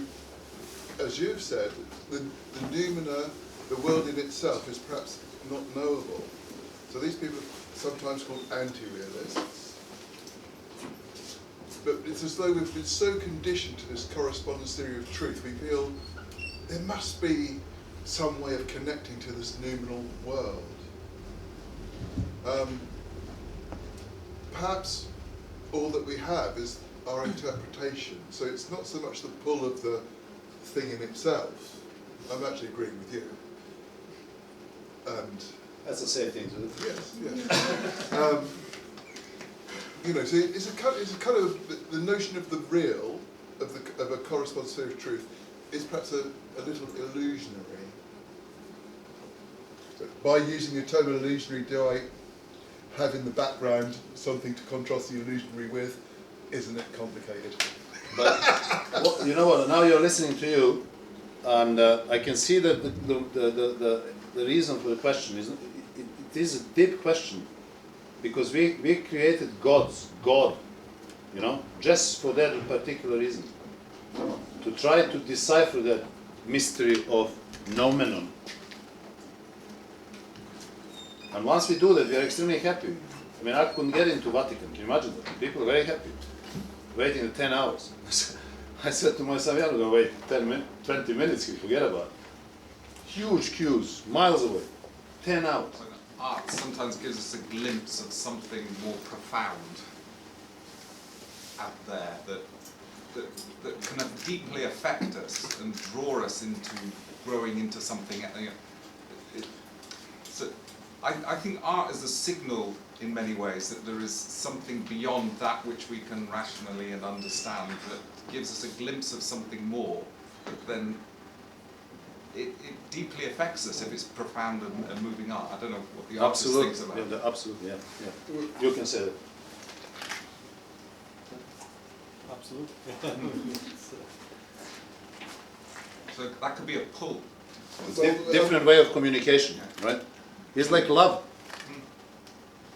S2: as you've said, the noumena, the world in itself, is perhaps not knowable. So these people are sometimes called anti-realists. But it's as though we've been so conditioned to this correspondence theory of truth, we feel there must be some way of connecting to this noumenal world. Perhaps all that we have is our interpretation. So it's not so much the pull of the thing in itself. I'm actually agreeing with you. And
S1: That's the same thing to do.
S2: yes, yes. You know, so it's a kind of the notion of the real, of a corresponding sphere of truth, is perhaps a little illusionary. So by using the term illusionary, do I have in the background something to contrast the illusionary with? Isn't it complicated?
S1: But you know what? Now you're listening to you, and I can see that the reason for the question is it is a deep question, because we created God, you know, just for that particular reason, to try to decipher that mystery of noumenon. And once we do that, we are extremely happy. I mean, I couldn't get into Vatican. Can you imagine that? People are very happy, waiting 10 hours. I said to myself, yeah, I'm going to wait 20 minutes, you forget about it. Huge queues, miles away, 10 hours.
S11: Art sometimes gives us a glimpse of something more profound out there that kind of deeply affect us and draw us into growing into something. So I think art is a signal in many ways that there is something beyond that which we can rationally and understand, that gives us a glimpse of something more, but then it deeply affects us if it's profound and moving art. I don't know what the artist thinks about it.
S1: Absolutely, yeah. You can say that.
S8: Absolutely.
S11: So that could be a pull.
S1: It's different way of communication, right? It's like love.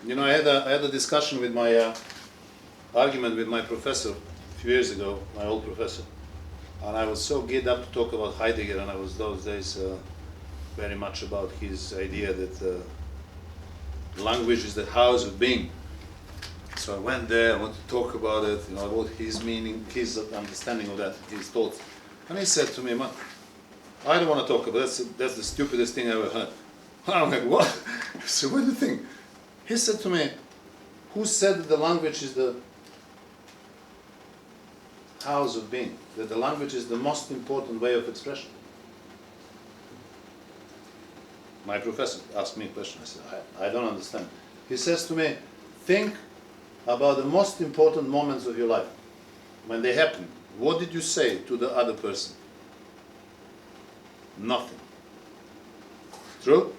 S1: You know, I had a discussion with my argument with my professor a few years ago, my old professor, and I was so geared up to talk about Heidegger, and I was those days very much about his idea that language is the house of being. So I went there, I wanted to talk about it, you know, about his meaning, his understanding of that, his thoughts. And he said to me, man, I don't want to talk about it, that's the stupidest thing I ever heard. And I'm like, what? So what do you think? He said to me, who said that the language is the house of being? That the language is the most important way of expression? My professor asked me a question. I said, I don't understand. He says to me, think about the most important moments of your life. When they happen, what did you say to the other person? Nothing. True?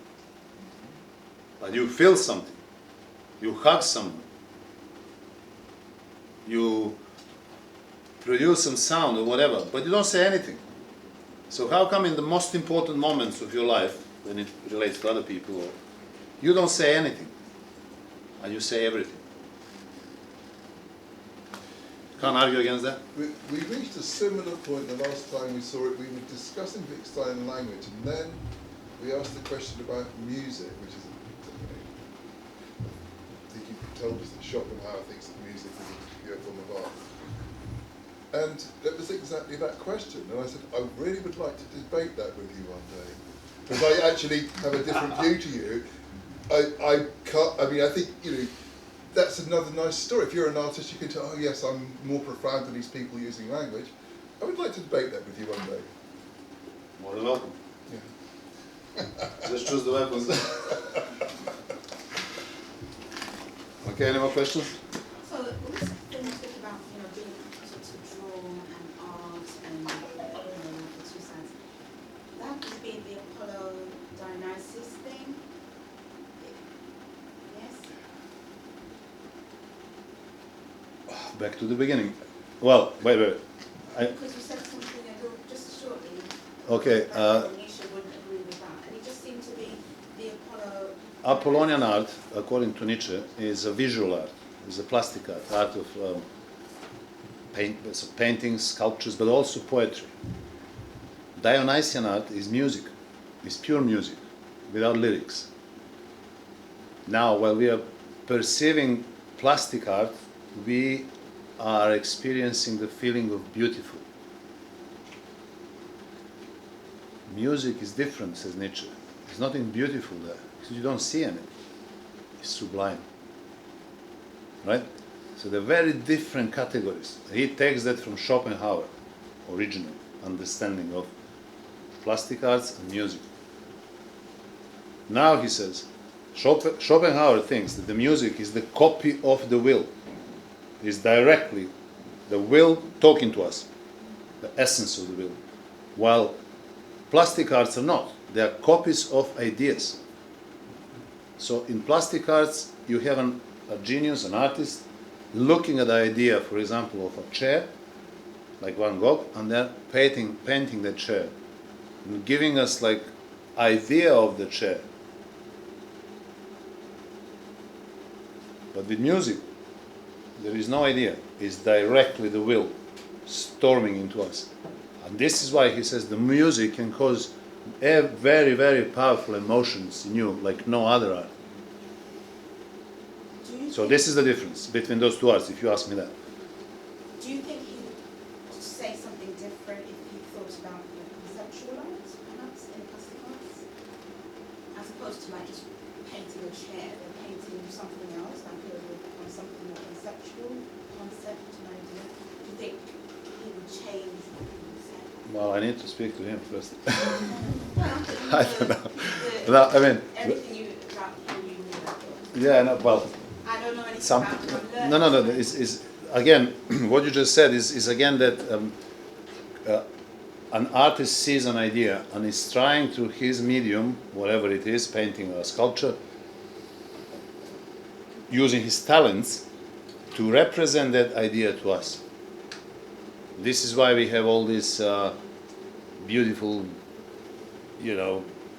S1: But you feel something. You hug someone. You produce some sound or whatever, but you don't say anything. So how come in the most important moments of your life, when it relates to other people, you don't say anything, and you say everything? Can't argue against that.
S2: We reached a similar point the last time we saw it. We were discussing Wittgenstein language, and then we asked the question about music, which is, I think you told us that Schopenhauer thinks that music is a pure form of art. And it was exactly that question. And I said, I really would like to debate that with you one day, because I actually have a different view to you. I can't, I mean, I think, you know, that's another nice story. If you're an artist, you can tell, oh yes, I'm more profound than these people using language. I would like to debate that with you one day.
S1: More than welcome.
S2: Yeah.
S1: Just choose the weapons. Okay, any more questions?
S6: So when we talk about, you know, being sort of drawn and art and, you know, the two sides, that would be the Apollo Dionysus thing? Yes?
S1: Back to the beginning. Well, wait.
S6: Because you said something ago, just shortly,
S1: Okay.
S6: that Nietzsche wouldn't agree with that. And it just seemed to be the Apollo...
S1: Apollonian art, according to Nietzsche, is a visual art, is a plastic art of paintings, sculptures, but also poetry. Dionysian art is music, is pure music, without lyrics. Now, while we are perceiving plastic art, we are experiencing the feeling of beautiful. Music is different, says Nietzsche. There's nothing beautiful there, because you don't see anything. It's sublime. Right? So they're very different categories. He takes that from Schopenhauer, original understanding of plastic arts and music. Now he says, Schopenhauer thinks that the music is the copy of the will, is directly the will talking to us, the essence of the will, while plastic arts are not. They are copies of ideas. So in plastic arts, you have a genius, an artist, looking at the idea, for example, of a chair, like Van Gogh, and then painting the chair, and giving us like idea of the chair. But with music, there is no idea. It's directly the will storming into us. And this is why he says the music can cause very, very powerful emotions in you, like no other art. So this is the difference between those two arts, if you ask me that.
S6: Do you think he would say something different if he thought about the conceptual arts, perhaps, in plastic arts? As opposed to like just painting a chair, or painting something else, like on something more conceptual, concept, an idea. Do you think he would change what he would say?
S1: Well, I need to speak to him first.
S6: Well,
S1: I don't know. No, I mean,
S6: everything you about him you knew about it.
S1: yeah, no, well,
S6: I don't know anything about him. I'm
S1: no,
S6: learning.
S1: is again, what you just said is again that an artist sees an idea and is trying through his medium, whatever it is, painting or sculpture, using his talents to represent that idea to us. This is why we have all these beautiful,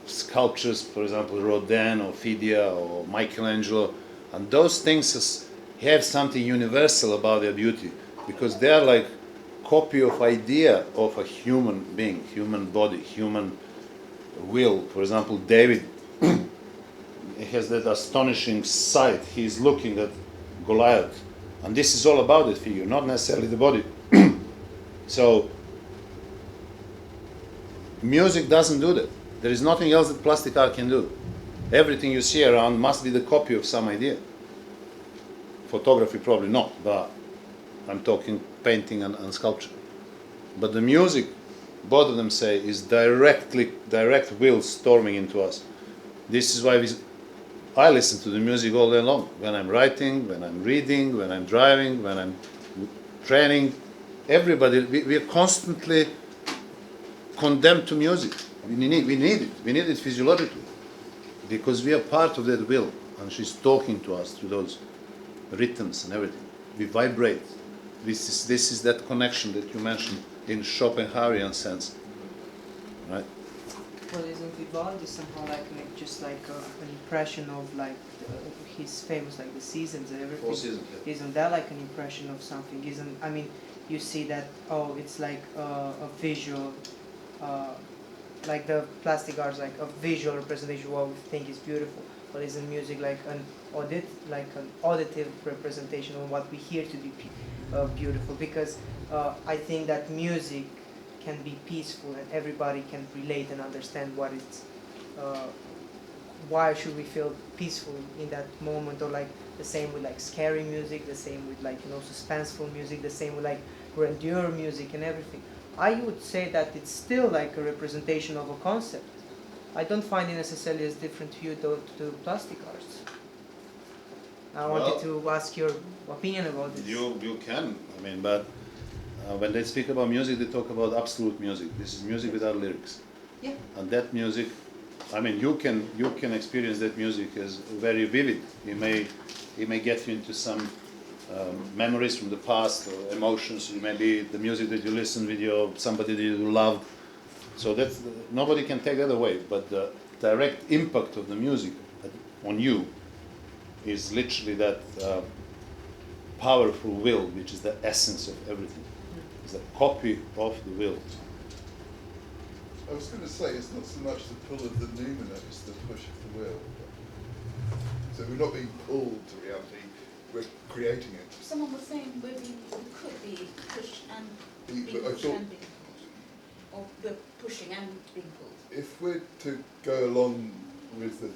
S1: sculptures, for example, Rodin or Phidia or Michelangelo, and those things have something universal about their beauty, because they are like copy of idea of a human being, human body, human will. For example, David has that astonishing sight. He's looking at Goliath, and this is all about the figure, not necessarily the body. So music doesn't do that. There is nothing else that plastic art can do. Everything you see around must be the copy of some idea. Photography probably not, but I'm talking painting and sculpture. But the music, both of them say, is direct will storming into us. This is why I listen to the music all day long. When I'm writing, when I'm reading, when I'm driving, when I'm training. Everybody, we are constantly condemned to music. We need it. We need it physiologically, because we are part of that will, and she's talking to us through those rhythms and everything. We vibrate. This is that connection that you mentioned in Schopenhauerian sense, right?
S3: Well, isn't Vivaldi somehow just like an impression of like his famous like the seasons and everything?
S1: 4 seasons. Yeah.
S3: Isn't that like an impression of something? You see that it's like a visual, like the plastic arts, like a visual representation of what we think is beautiful. But isn't music like an auditive representation of what we hear to be beautiful? Because I think that music can be peaceful and everybody can relate and understand what it's. Why should we feel peaceful in that moment? Or like the same with like scary music, the same with like suspenseful music, the same with like grandeur music and everything. I would say that it's still like a representation of a concept. I don't find it necessarily as different to you to plastic arts. I wanted to ask your opinion about this.
S1: You can, but when they speak about music, they talk about absolute music. This is music without lyrics.
S3: Yeah.
S1: And that music, you can experience that music as very vivid. It may get you into some memories from the past or emotions. It may be the music that you listen with somebody that you love. So that's nobody can take that away. But the direct impact of the music on you is literally that powerful will, which is the essence of everything. It's a copy of the will.
S2: I was going to say, it's not so much the pull of the noumena, it's the push of the will. So we're not being pulled to reality, we're creating it.
S12: Someone was saying we could be pushed and being
S2: But I
S12: pushed
S2: thought-
S12: and being pulled. Or we're pushing and being pulled.
S2: If we're to go along with the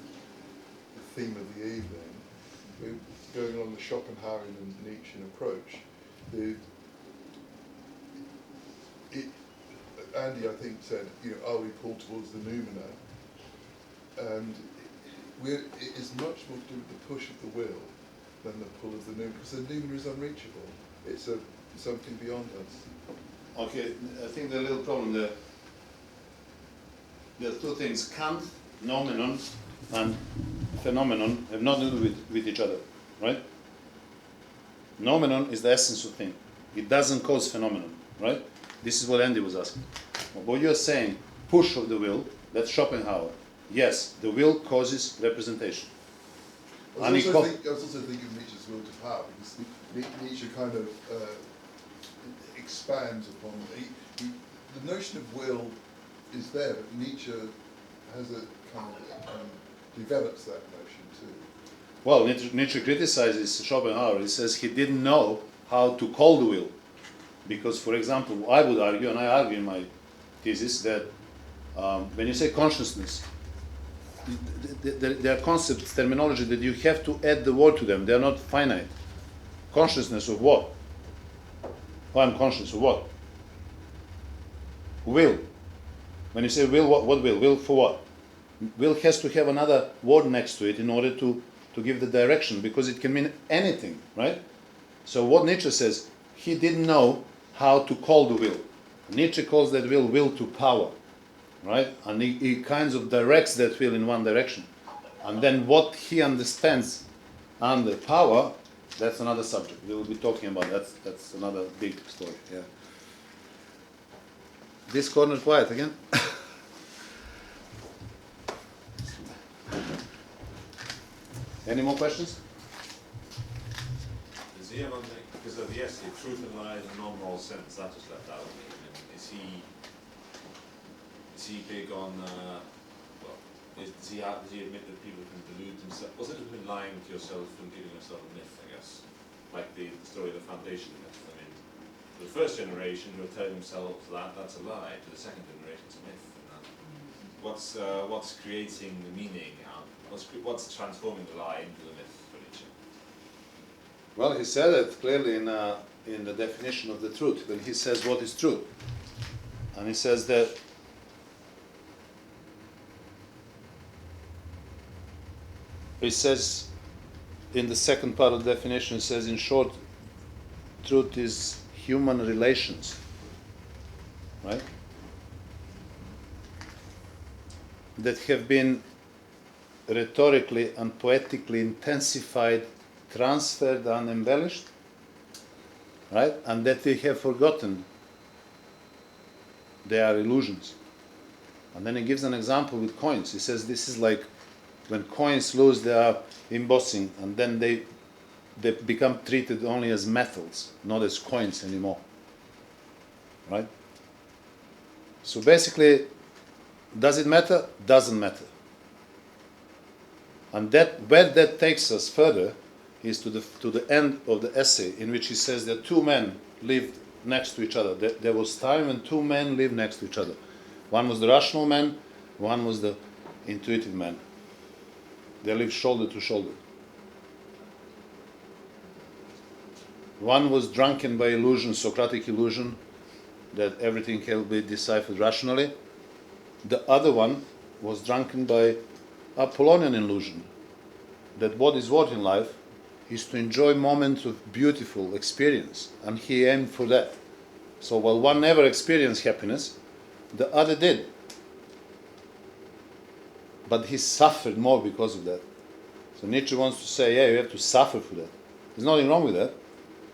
S2: theme of the evening, we've going along the Schopenhauerian and Nietzschean approach, Andy, I think, said, are we pulled towards the noumena? And it is much more to do with the push of the will than the pull of the noumena, because the noumena is unreachable. It's something beyond us.
S1: Okay, I think the little problem there. There are two things: Kant, nomenon, and phenomenon have nothing to do with each other, right? Nomenon is the essence of thing. It doesn't cause phenomenon, right? This is what Andy was asking. What you're saying, push of the will, that's Schopenhauer. Yes, the will causes representation.
S2: I was also thinking of Nietzsche's will to power, because Nietzsche kind of expands upon the notion of will is there, but Nietzsche has a kind of develops that notion too.
S1: Well, Nietzsche criticizes Schopenhauer. He says he didn't know how to call the will. Because, for example, I would argue, and I argue in my thesis, that when you say consciousness, there are concepts, terminology that you have to add the word to them. They are not finite. Consciousness of what? Oh, I'm conscious of what? Will. When you say will, what will? Will for what? Will has to have another word next to it in order to give the direction, because it can mean anything, right? So what Nietzsche says, he didn't know how to call the will. Nietzsche calls that will to power, right? And he kind of directs that will in one direction. And then what he understands under power, that's another subject. We will be talking about that. That's another big story, yeah. This corner quiet again. Any more questions?
S14: Does he have on the, because of the essay, truth and lies and non-moral sense, that is left out. Is he big on, does he admit that people can delude themselves? Was it been lying to yourself and giving yourself a myth, I guess? Like the story of the foundation myth. I mean, to the first generation who are telling themselves that's a lie, to the second generation it's a myth. And what's creating the meaning? What's transforming the lie into the myth for Nietzsche?
S1: Well, he said it clearly in the definition of the truth, when he says what is truth. And he says that he says in the second part of the definition, it says, in short, truth is human relations, right? That have been rhetorically and poetically intensified, transferred and embellished, right? And that they have forgotten they are illusions. And then he gives an example with coins. He says this is like when coins lose their embossing, and then they become treated only as metals, not as coins anymore, right? So basically, does it matter? Doesn't matter. And where that takes us further is to the end of the essay, in which he says that two men lived next to each other. There was time when two men lived next to each other. One was the rational man, one was the intuitive man. They lived shoulder to shoulder. One was drunken by illusion, Socratic illusion, that everything can be deciphered rationally. The other one was drunken by Apollonian illusion, that what is what in life is to enjoy moments of beautiful experience, and he aimed for that. So while one never experienced happiness, the other did. But he suffered more because of that. So Nietzsche wants to say, yeah, you have to suffer for that. There's nothing wrong with that.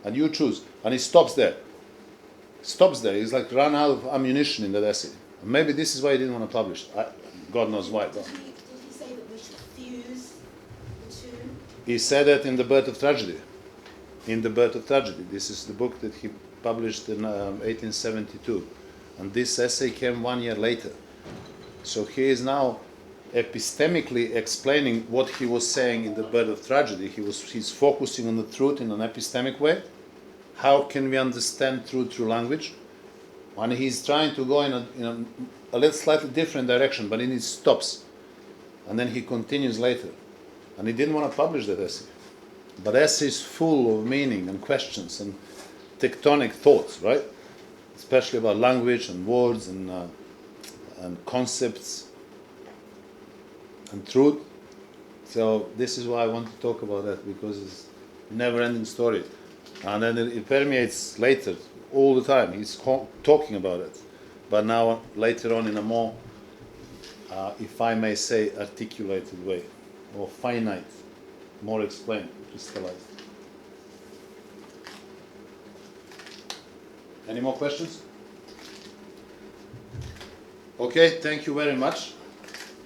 S1: And you choose. And he stops there. Stops there. He's like run out of ammunition in that essay. And maybe this is why he didn't want to publish it. God knows why.
S6: Did he say that we should fuse the two?
S1: He said that in The Birth of Tragedy. In The Birth of Tragedy. This is the book that he published in 1872. And this essay came 1 year later. So he is now epistemically explaining what he was saying in The Birth of Tragedy. He's focusing on the truth in an epistemic way. How can we understand truth through language? And he's trying to go in a little slightly different direction, but then he stops. And then he continues later. And he didn't want to publish that essay. But essay is full of meaning and questions and tectonic thoughts, right? Especially about language and words and concepts and truth. So this is why I want to talk about that, because it's a never-ending story. And then it permeates later, all the time. He's talking about it. But now, later on, in a more, if I may say, articulated way, or finite, more explained, crystallized. Any more questions? Okay, thank you very much.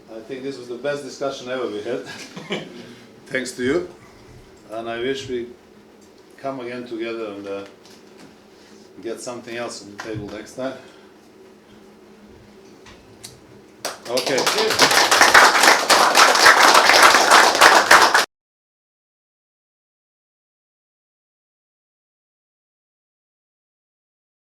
S1: I think this was the best discussion ever we had. Thanks to you. And I wish we come again together and get something else on the table next time. Okay.